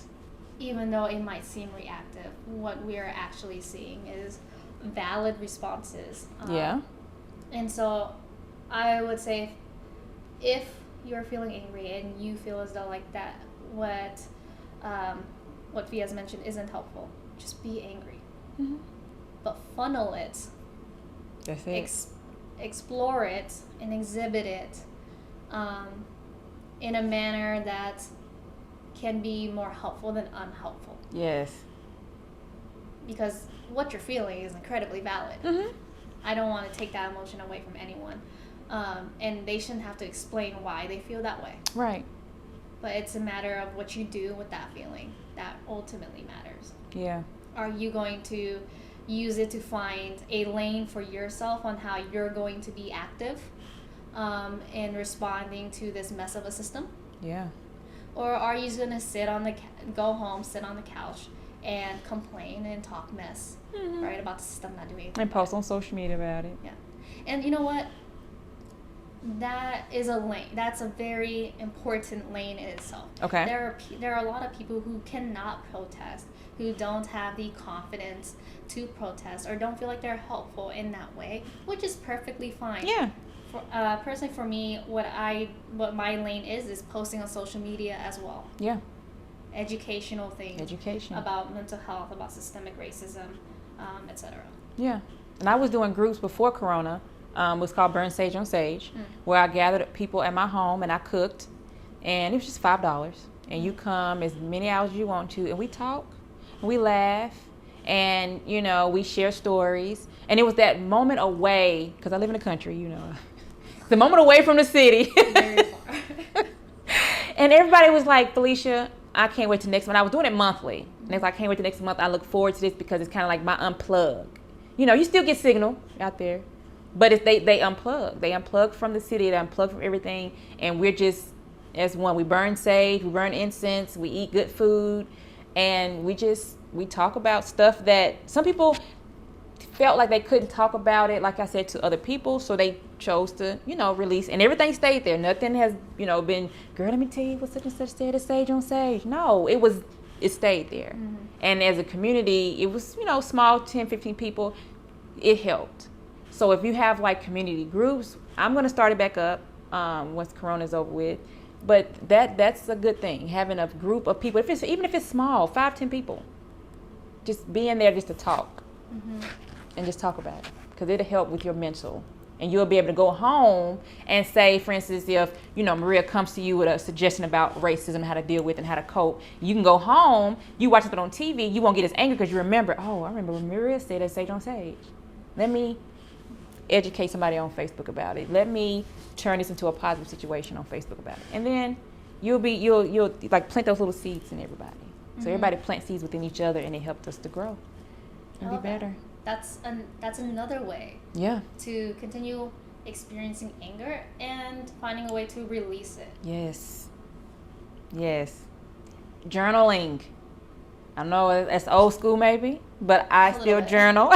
even though it might seem reactive, what we're actually seeing is valid responses. Yeah. And so I would say if you're feeling angry and you feel as though like that, what Via's mentioned isn't helpful, just be angry. Mm-hmm. But funnel it. That's it. Explore it and exhibit it in a manner that can be more helpful than unhelpful. Yes. Because what you're feeling is incredibly valid. Mm-hmm. I don't want to take that emotion away from anyone. And they shouldn't have to explain why they feel that way. Right. But it's a matter of what you do with that feeling that ultimately matters. Yeah. Are you going to use it to find a lane for yourself on how you're going to be active in responding to this mess of a system? Yeah. Or are you just going to go home, sit on the couch, and complain and talk mess, right, about the system not doing anything? And post on social media about it. Yeah. And you know what? That is a lane. That's a very important lane in itself. Okay. There are a lot of people who cannot protest, who don't have the confidence to protest, or don't feel like they're helpful in that way, which is perfectly fine. Yeah. Personally, for me, what my lane is posting on social media as well. Yeah. Educational things. Education. About mental health, about systemic racism, etc. Yeah. And I was doing groups before Corona. It was called Burn Sage on Sage, where I gathered people at my home and I cooked, and it was just $5. And you come as many hours as you want to, and we talk, and we laugh, and we share stories. And it was that moment away, because I live in the country, the moment away from the city. Very far. And everybody was like, Felicia, I can't wait till next month. I was doing it monthly. And it's like, I can't wait till next month. I look forward to this because it's kind of like my unplug. You still get signal out there. But if they unplug. They unplug from the city. They unplug from everything. And we're just as one. We burn sage. We burn incense. We eat good food. And we talk about stuff that some people felt like they couldn't talk about it, like I said, to other people. So they chose to, release. And everything stayed there. Nothing has, been, girl, let me tell you what such and such said at Sage on Sage. No, it stayed there. Mm-hmm. And as a community, it was, small, 10, 15 people. It helped. So if you have like community groups, I'm going to start it back up once Corona is over with. But that's a good thing, having a group of people, even if it's small, 5, 10 people, just being there just to talk and just talk about it, because it'll help with your mental. And you'll be able to go home and say, for instance, if, Maria comes to you with a suggestion about racism, how to deal with and how to cope, you can go home, you watch something on TV, you won't get as angry because you remember, I remember when Maria said at Sage on Sage. Let me educate somebody on Facebook about it. Let me turn this into a positive situation on Facebook about it. And then you'll like plant those little seeds in everybody. So everybody plant seeds within each other, and it helped us to grow and be better. That's another way. Yeah. To continue experiencing anger and finding a way to release it. Yes. Journaling. I know that's old school maybe, but I still journal.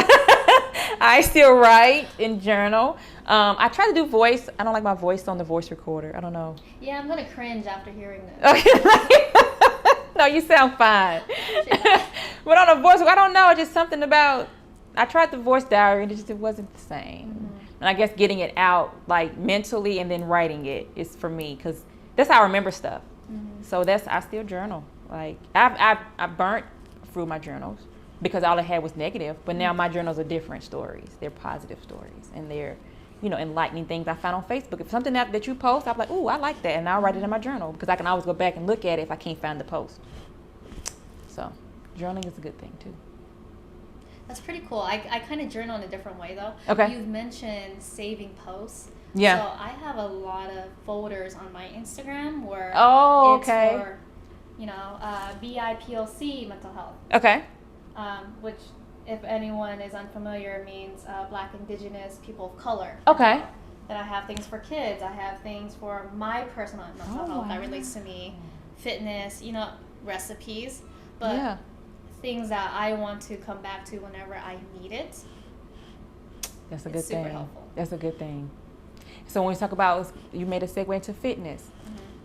I still write and journal. I try to do voice. I don't like my voice on the voice recorder. I don't know. Yeah, I'm going to cringe after hearing this. No, you sound fine. But on a voice, I don't know. Just something about, I tried the voice diary and it wasn't the same. And I guess getting it out like mentally and then writing it is for me, because that's how I remember stuff. So I still journal Like I burnt through my journals because all I had was negative. But now my journals are different stories. They're positive stories, and they're, enlightening things I found on Facebook. If something that you post, I'm like, ooh, I like that, and I'll write it in my journal because I can always go back and look at it if I can't find the post. So journaling is a good thing too. That's pretty cool. I kind of journal in a different way though. Okay. You've mentioned saving posts. Yeah. So I have a lot of folders on my Instagram where it's for, BIPOC mental health. Okay. Which, if anyone is unfamiliar, means Black, Indigenous, people of color. Okay. Then I have things for kids. I have things for my personal mental health that relates to me, fitness, recipes, but things that I want to come back to whenever I need it. That's a good thing. Super helpful. That's a good thing. So when we talk about, you made a segue into fitness.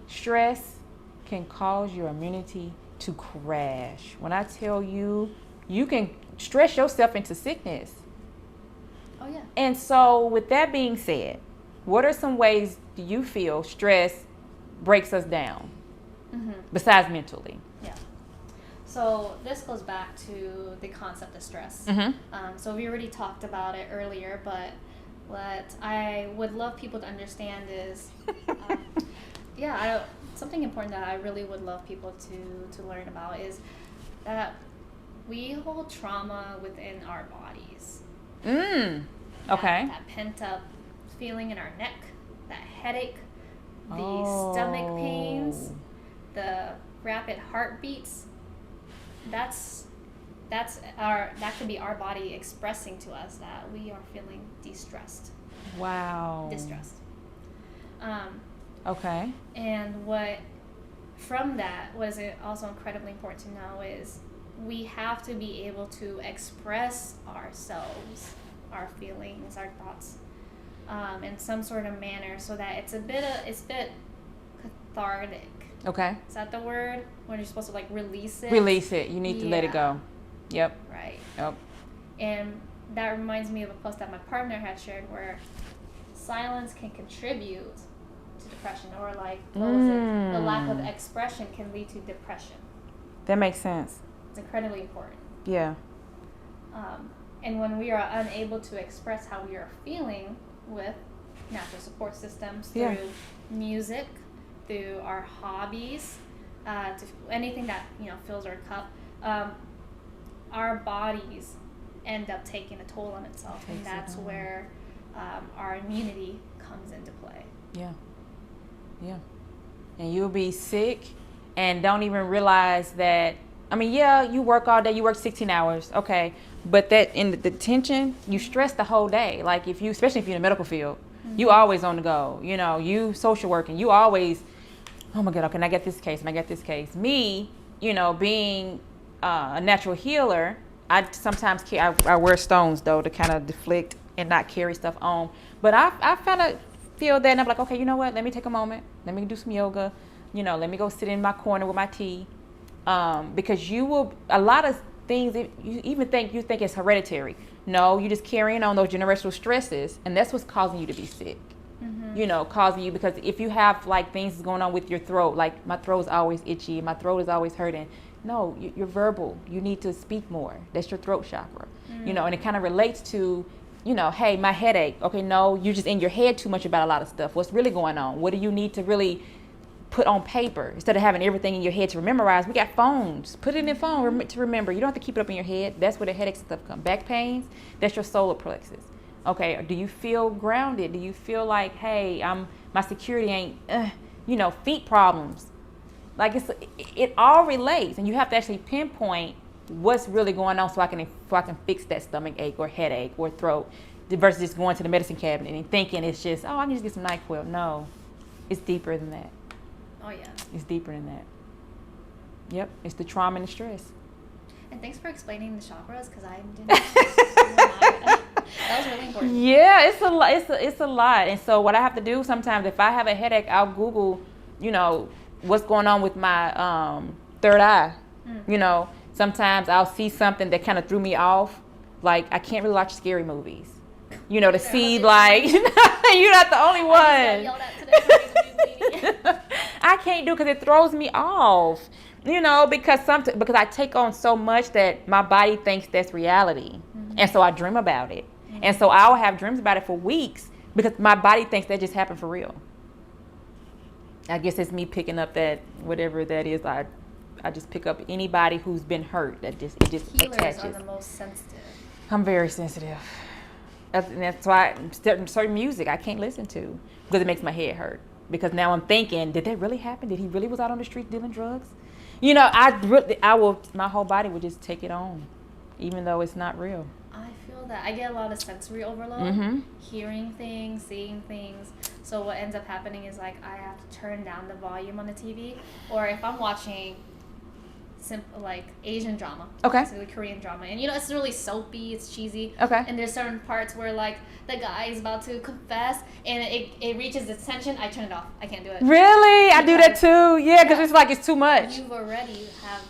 Stress can cause your immunity to crash. When I tell you, you can stress yourself into sickness. Oh, yeah. And so with that being said, what are some ways do you feel stress breaks us down besides mentally? Yeah. So this goes back to the concept of stress. So we already talked about it earlier, but what I would love people to understand is, something important that I really would love people to learn about is that we hold trauma within our bodies. Okay. That pent up feeling in our neck, that headache, the stomach pains, the rapid heartbeats. That could be our body expressing to us that we are feeling distressed. Wow. Distressed. Okay. And what is also incredibly important to know is we have to be able to express ourselves, our feelings, our thoughts, in some sort of manner, so that it's a bit cathartic. Okay. Is that the word? When you're supposed to release it? Release it. You need to let it go. Yep. Right. Yep. And that reminds me of a post that my partner had shared where silence can contribute to depression, or the lack of expression can lead to depression. That makes sense. It's incredibly important. Yeah. And when we are unable to express how we are feeling with natural support systems, through music, through our hobbies, to anything that fills our cup, our bodies end up taking a toll on itself, and that's where our immunity comes into play. Yeah. And you'll be sick and don't even realize that. I mean, you work all day, you work 16 hours, okay, but that in the tension, you stress the whole day. Like especially if you're in the medical field, you always on the go. You social working, you always, oh my God, okay, and I get this case, and I get this case. Me, being a natural healer, I sometimes I wear stones though to kind of deflect and not carry stuff on. But I kind of feel that, and I'm like, okay, you know what? Let me take a moment. Let me do some yoga. Let me go sit in my corner with my tea. Because a lot of things, you think it's hereditary. No, you're just carrying on those generational stresses, and that's what's causing you to be sick. Causing you, because if you have things going on with your throat, like my throat is always itchy, my throat is always hurting. No, you're verbal. You need to speak more. That's your throat chakra. And it kind of relates to, hey, my headache. Okay, no, you're just in your head too much about a lot of stuff. What's really going on? What do you need to really put on paper instead of having everything in your head to memorize? We got phones. Put it in the phone to remember. You don't have to keep it up in your head. That's where the headaches and stuff come. Back pains, that's your solar plexus. Okay, do you feel grounded? Do you feel like, hey, my security ain't, feet problems? It all relates, and you have to actually pinpoint what's really going on so I can fix that stomach ache or headache or throat, versus just going to the medicine cabinet and thinking it's just, I can just get some NyQuil. No, it's deeper than that. Oh, yeah. It's deeper than that. Yep, it's the trauma and the stress. And thanks for explaining the chakras, because I didn't that was really important. Yeah, it's a lot. It's a lot. And so what I have to do sometimes, if I have a headache, I'll Google, what's going on with my third eye. Sometimes I'll see something that kind of threw me off. Like, I can't really watch scary movies. To see, you're not the only one. I can't do it because it throws me off. You know, because I take on so much that my body thinks that's reality. And so I dream about it. And so I'll have dreams about it for weeks because my body thinks that just happened for real. I guess it's me picking up that whatever that is. I just pick up anybody who's been hurt. It just Healers attaches. are the most sensitive. I'm very sensitive. That's why certain music I can't listen to because it makes my head hurt. Because now I'm thinking, did that really happen? Did he really was out on the street dealing drugs? You know, I will. My whole body would just take it on, even though it's not real. I feel that I get a lot of sensory overload, hearing things, seeing things. So what ends up happening is like I have to turn down the volume on the TV, or if I'm watching like Asian drama, basically Korean drama, and you know it's really soapy, it's cheesy, and there's certain parts where like the guy is about to confess and it reaches its tension. I turn it off. I can't do it. Really? I do that too. Yeah, because it's like it's too much. You've already have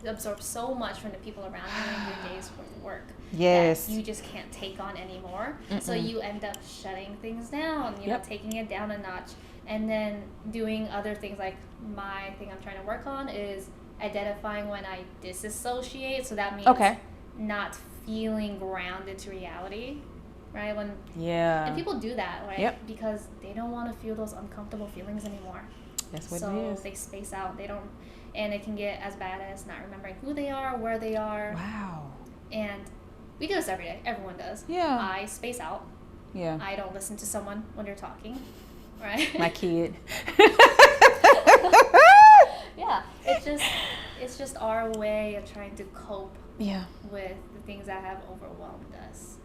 absorbed so much from the people around you in your day's worth of work. Yes. That you just can't take on anymore. So you end up shutting things down, you know, taking it down a notch, and then doing other things. Like my thing I'm trying to work on is identifying when I disassociate. So that means not feeling grounded to reality, right? And people do that, right? Because they don't want to feel those uncomfortable feelings anymore. That's what it is. So they space out. They don't, and it can get as bad as not remembering who they are, where they are. Wow. And we do this every day. Everyone does. Yeah. I space out. Yeah. I don't listen to someone when they're talking, right? My kid. Yeah. It's just our way of trying to cope with the things that have overwhelmed us.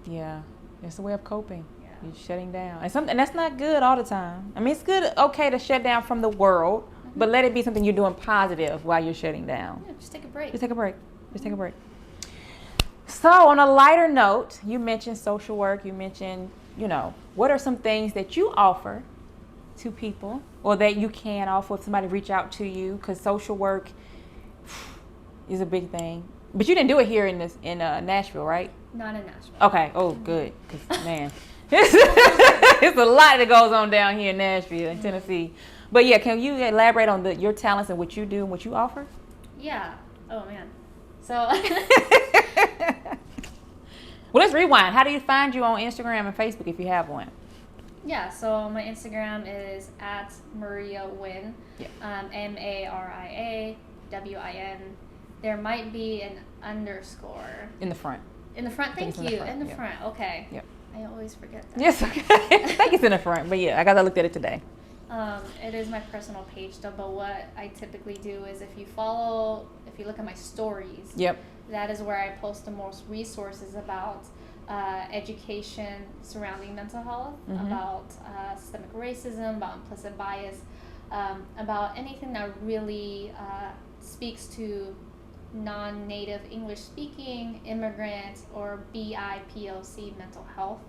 Yeah. It's a way of coping. Yeah. You're shutting down. And that's not good all the time. I mean, it's okay to shut down from the world, but let it be something you're doing positive while you're shutting down. Yeah, just take a break. Just take a break. So on a lighter note, you mentioned social work. You mentioned, you know, what are some things that you offer to people or that you can offer if somebody reach out to you? Because social work is a big thing. But you didn't do it here in Nashville, right? Not in Nashville. Okay. Oh, good. Because, man, it's a lot that goes on down here in Nashville and Tennessee. But, yeah, can you elaborate on your talents and what you do and what you offer? Yeah. Oh, man. So... Well, let's rewind. How do you find you on Instagram and Facebook if you have one? Yeah, so my Instagram is at Maria Nguyen, MariaWin. There might be an underscore. In the front. In the front, thank you. In the front, okay. Yep. I always forget that. Yes, okay. I think it's in the front, but yeah, I looked at it today. It is my personal page though, but what I typically do is if you look at my stories, that is where I post the most resources about education surrounding mental health, about systemic racism, about implicit bias, about anything that really speaks to non-native English speaking immigrant or BIPOC mental health.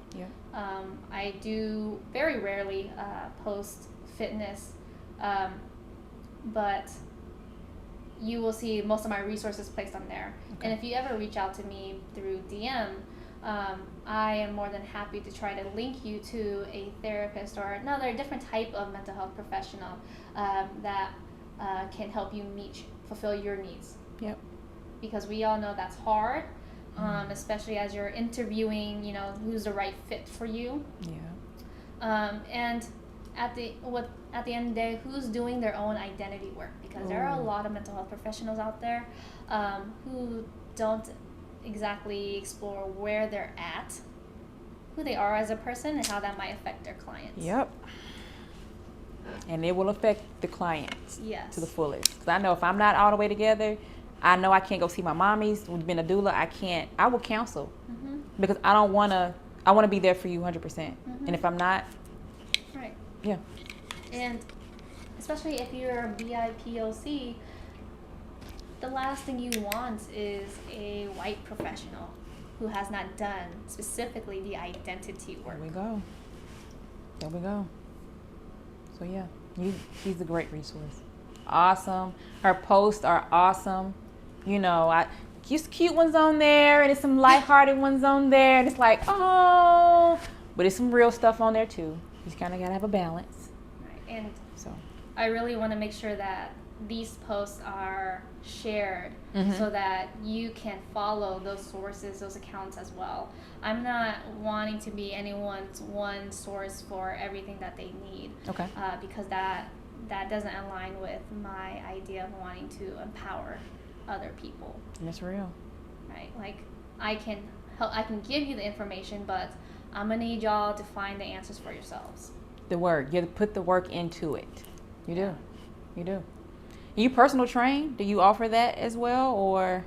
I do very rarely post fitness, but you will see most of my resources placed on there. And if you ever reach out to me through DM, I am more than happy to try to link you to a therapist or another different type of mental health professional that can help you fulfill your needs. Yep. Because we all know that's hard, especially as you're interviewing, you know, who's the right fit for you. Yeah. And at the end of the day, who's doing their own identity work? Because there are a lot of mental health professionals out there who don't exactly explore where they're at, who they are as a person, and how that might affect their clients. Yep. And it will affect the clients to the fullest. Because I know if I'm not all the way together, I know I can't go see my mommies. With being a doula, I will counsel. Because I want to be there for you 100%. And if I'm not, yeah. And especially if you're a BIPOC, the last thing you want is a white professional who has not done specifically the identity work. There we go. So yeah, she's a great resource. Awesome. Her posts are awesome. You know, just cute ones on there, and there's some lighthearted ones on there, and it's like, oh, but there's some real stuff on there too. You kind of gotta have a balance. Right. And so I really want to make sure that these posts are shared so that you can follow those sources, those accounts as well. I'm not wanting to be anyone's one source for everything that they need. Okay. Because that doesn't align with my idea of wanting to empower other people. That's real. Right? Like, I can give you the information, but I'm gonna need y'all to find the answers for yourselves. The work. You have to put the work into it. You do. You do. You personal train? Do you offer that as well, or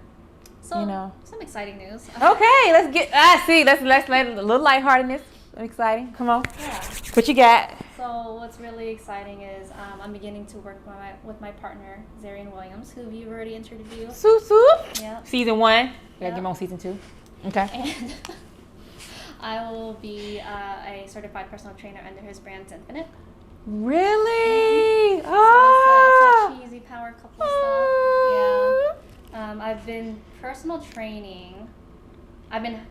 So, some exciting news. Okay, let's get. Let's let a little lightheartedness. Exciting. Come on. Yeah. What you got? So what's really exciting is I'm beginning to work with my partner, Nguyen Williams, who you've already interviewed. Swoop swoop. Yeah. Season 1. We gotta Yep. get him on season 2. Okay. And I will be a certified personal trainer under his brand Infinite. Really? So it's a cheesy power couple stuff. Yeah. I've been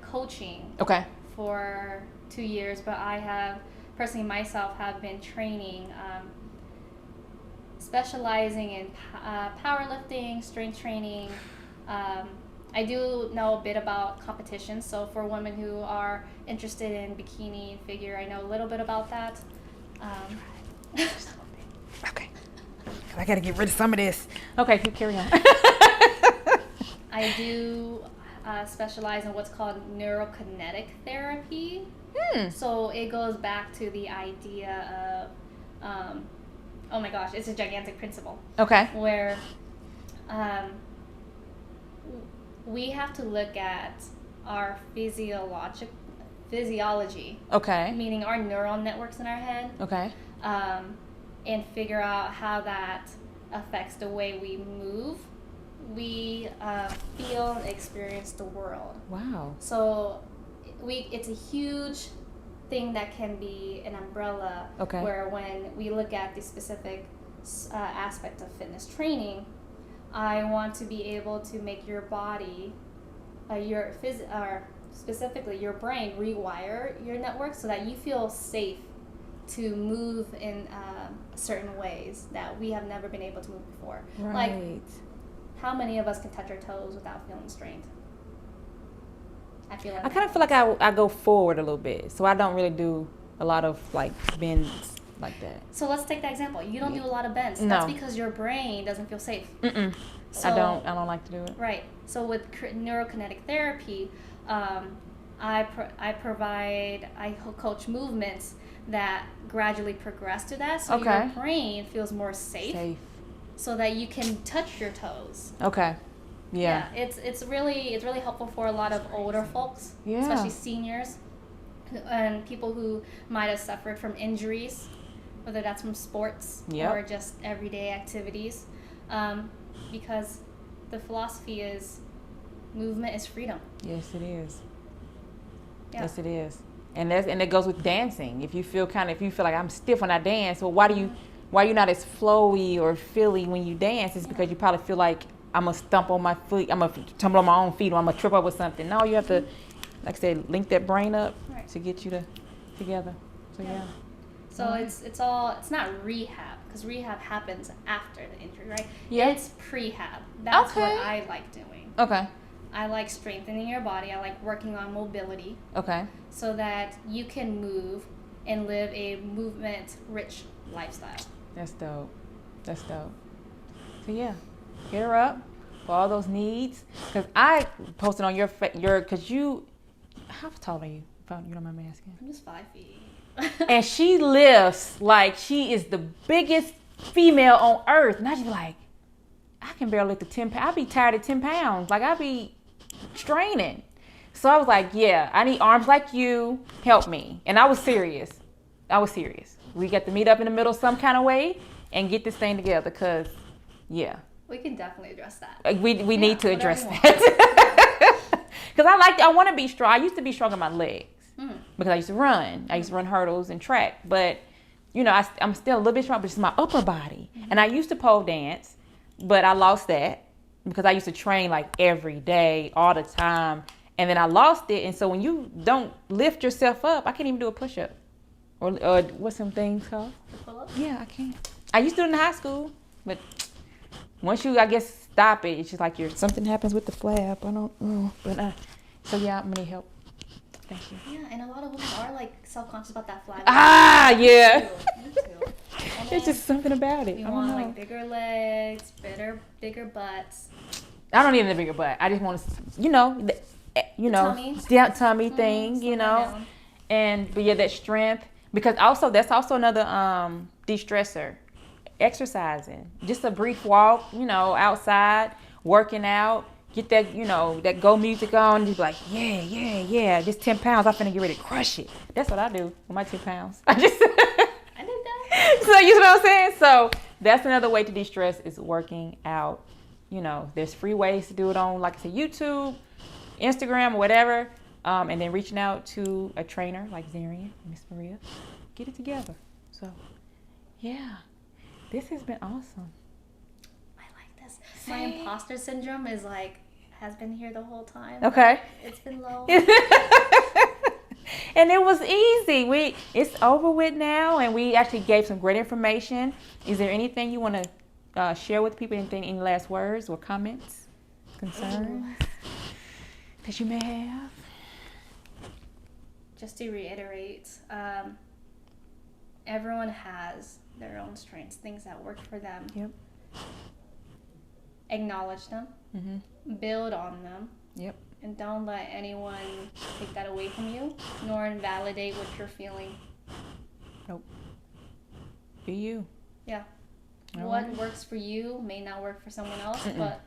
coaching Okay. for 2 years, but I have personally myself have been training, specializing in powerlifting, strength training. I do know a bit about competition, so for women who are interested in bikini and figure, I know a little bit about that. Okay. I gotta get rid of some of this. Okay, keep carry on. I do specialize in what's called neurokinetic therapy. So it goes back to the idea of, oh my gosh, it's a gigantic principle. Okay. Where we have to look at our physiology, Okay. meaning our neural networks in our head, Okay. and figure out how that affects the way we move, we feel and experience the world. Wow. So it's a huge thing that can be an umbrella. Okay. Where when we look at the specific aspect of fitness training, I want to be able to make your body, specifically your brain, rewire your network so that you feel safe to move in certain ways that we have never been able to move before. Right. Like, how many of us can touch our toes without feeling strength? I kind of feel like I go forward a little bit, so I don't really do a lot of like bends like that. So let's take that example. You don't do a lot of bends. No. That's because your brain doesn't feel safe. So, I don't like to do it. Right. So with neurokinetic therapy, I coach movements that gradually progress to that, so your brain feels more safe, so that you can touch your toes. Okay. Yeah. It's really helpful for a lot of older folks, especially seniors, and people who might have suffered from injuries, whether that's from sports or just everyday activities, because the philosophy is movement is freedom. Yes, it is. Yeah. Yes, it is. And it goes with dancing. If you feel like I'm stiff when I dance, well, why you're not as flowy or feely when you dance? It's because you probably feel like I'm gonna stump on my foot, I'm gonna tumble on my own feet, or I'm gonna trip over something. No, you have to, like I said, link that brain up to get you together. So yeah. So it's not rehab, because rehab happens after the injury, right? Yeah. It's prehab. That's what I like doing. Okay. I like strengthening your body. I like working on mobility. Okay. So that you can move and live a movement-rich lifestyle. That's dope. So yeah, hit her up for all those needs. Because I posted on because you, how tall are you? If you don't mind me asking. I'm just 5 feet. And she lifts like she is the biggest female on earth. And I just be like, I can barely lift 10 pounds. I be tired at 10 pounds. Like I be straining. So I was like, yeah, I need arms like you. Help me. And I was serious. We got to meet up in the middle some kind of way and get this thing together. Because, yeah. We can definitely address that. We need to address that. Because I want to be strong. I used to be strong in my legs. Because I used to run. I used to run hurdles and track. But, I'm still a little bit strong, but it's my upper body. And I used to pole dance, but I lost that because I used to train like every day, all the time. And then I lost it. And so when you don't lift yourself up, I can't even do a push-up. Or what's some things called? Pull-up? Yeah, I can't. I used to do it in high school, but once you, I guess, stop it, it's just like something happens with the flap. I don't know. But so yeah, I'm gonna need help. Thank you. Yeah, and a lot of women are like self-conscious about that flap. Yeah. Me too. It's just something about it. You I don't want know. like bigger legs, bigger butts. I don't need a bigger butt. I just want to, tummy thing, but yeah, that strength, because that's also another de-stressor. Exercising, just a brief walk, outside, working out, get that, that go music on, just like, yeah, just 10 pounds, I'm finna get ready to crush it. That's what I do with my 10 pounds. I did that. So you know what I'm saying? So that's another way to de-stress is working out. There's free ways to do it on, like I said, YouTube, Instagram, or whatever, and then reaching out to a trainer like Nguyen, Miss Maria, get it together. So, yeah. This has been awesome. I like this. My imposter syndrome has been here the whole time. Okay. It's been low. And it was easy. It's over with now, and we actually gave some great information. Is there anything you want to share with people? Any last words or comments, concerns that you may have? Just to reiterate, everyone has their own strengths, things that work for them. Yep. Acknowledge them, build on them. Yep. And don't let anyone take that away from you, nor invalidate what you're feeling. Nope. Be you. Yeah. All what right. works for you may not work for someone else, but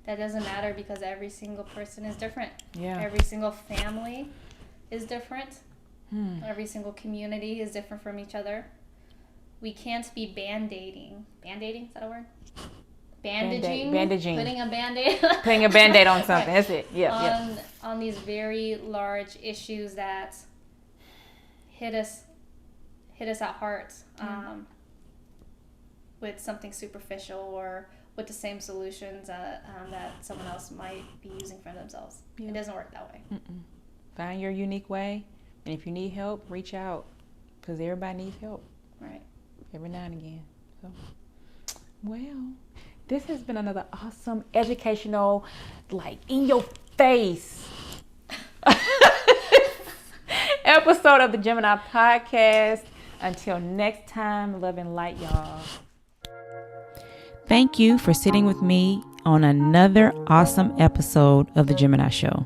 that doesn't matter because every single person is different. Yeah. Every single family is different. Every single community is different from each other. We can't be band-aiding. Band-aiding, is that a word? Bandaging. Putting a Band-Aid. Putting a Band-Aid on something. That's it. Yeah. On these very large issues that hit us at heart with something superficial or with the same solutions that someone else might be using for themselves. Yeah. It doesn't work that way. Find your unique way, and if you need help, reach out, because everybody needs help. Right. Every now and again. So, well, this has been another awesome, educational, in your face episode of the Gemini Podcast. Until next time, love and light, y'all. Thank you for sitting with me on another awesome episode of the Gemini Show.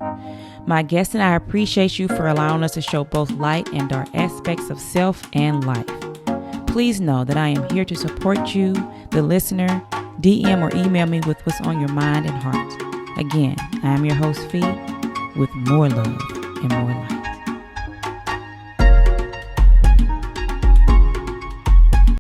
My guest and I appreciate you for allowing us to show both light and dark aspects of self and life. Please know that I am here to support you, the listener. DM or email me with what's on your mind and heart. Again, I am your host, Fee, with more love and more light.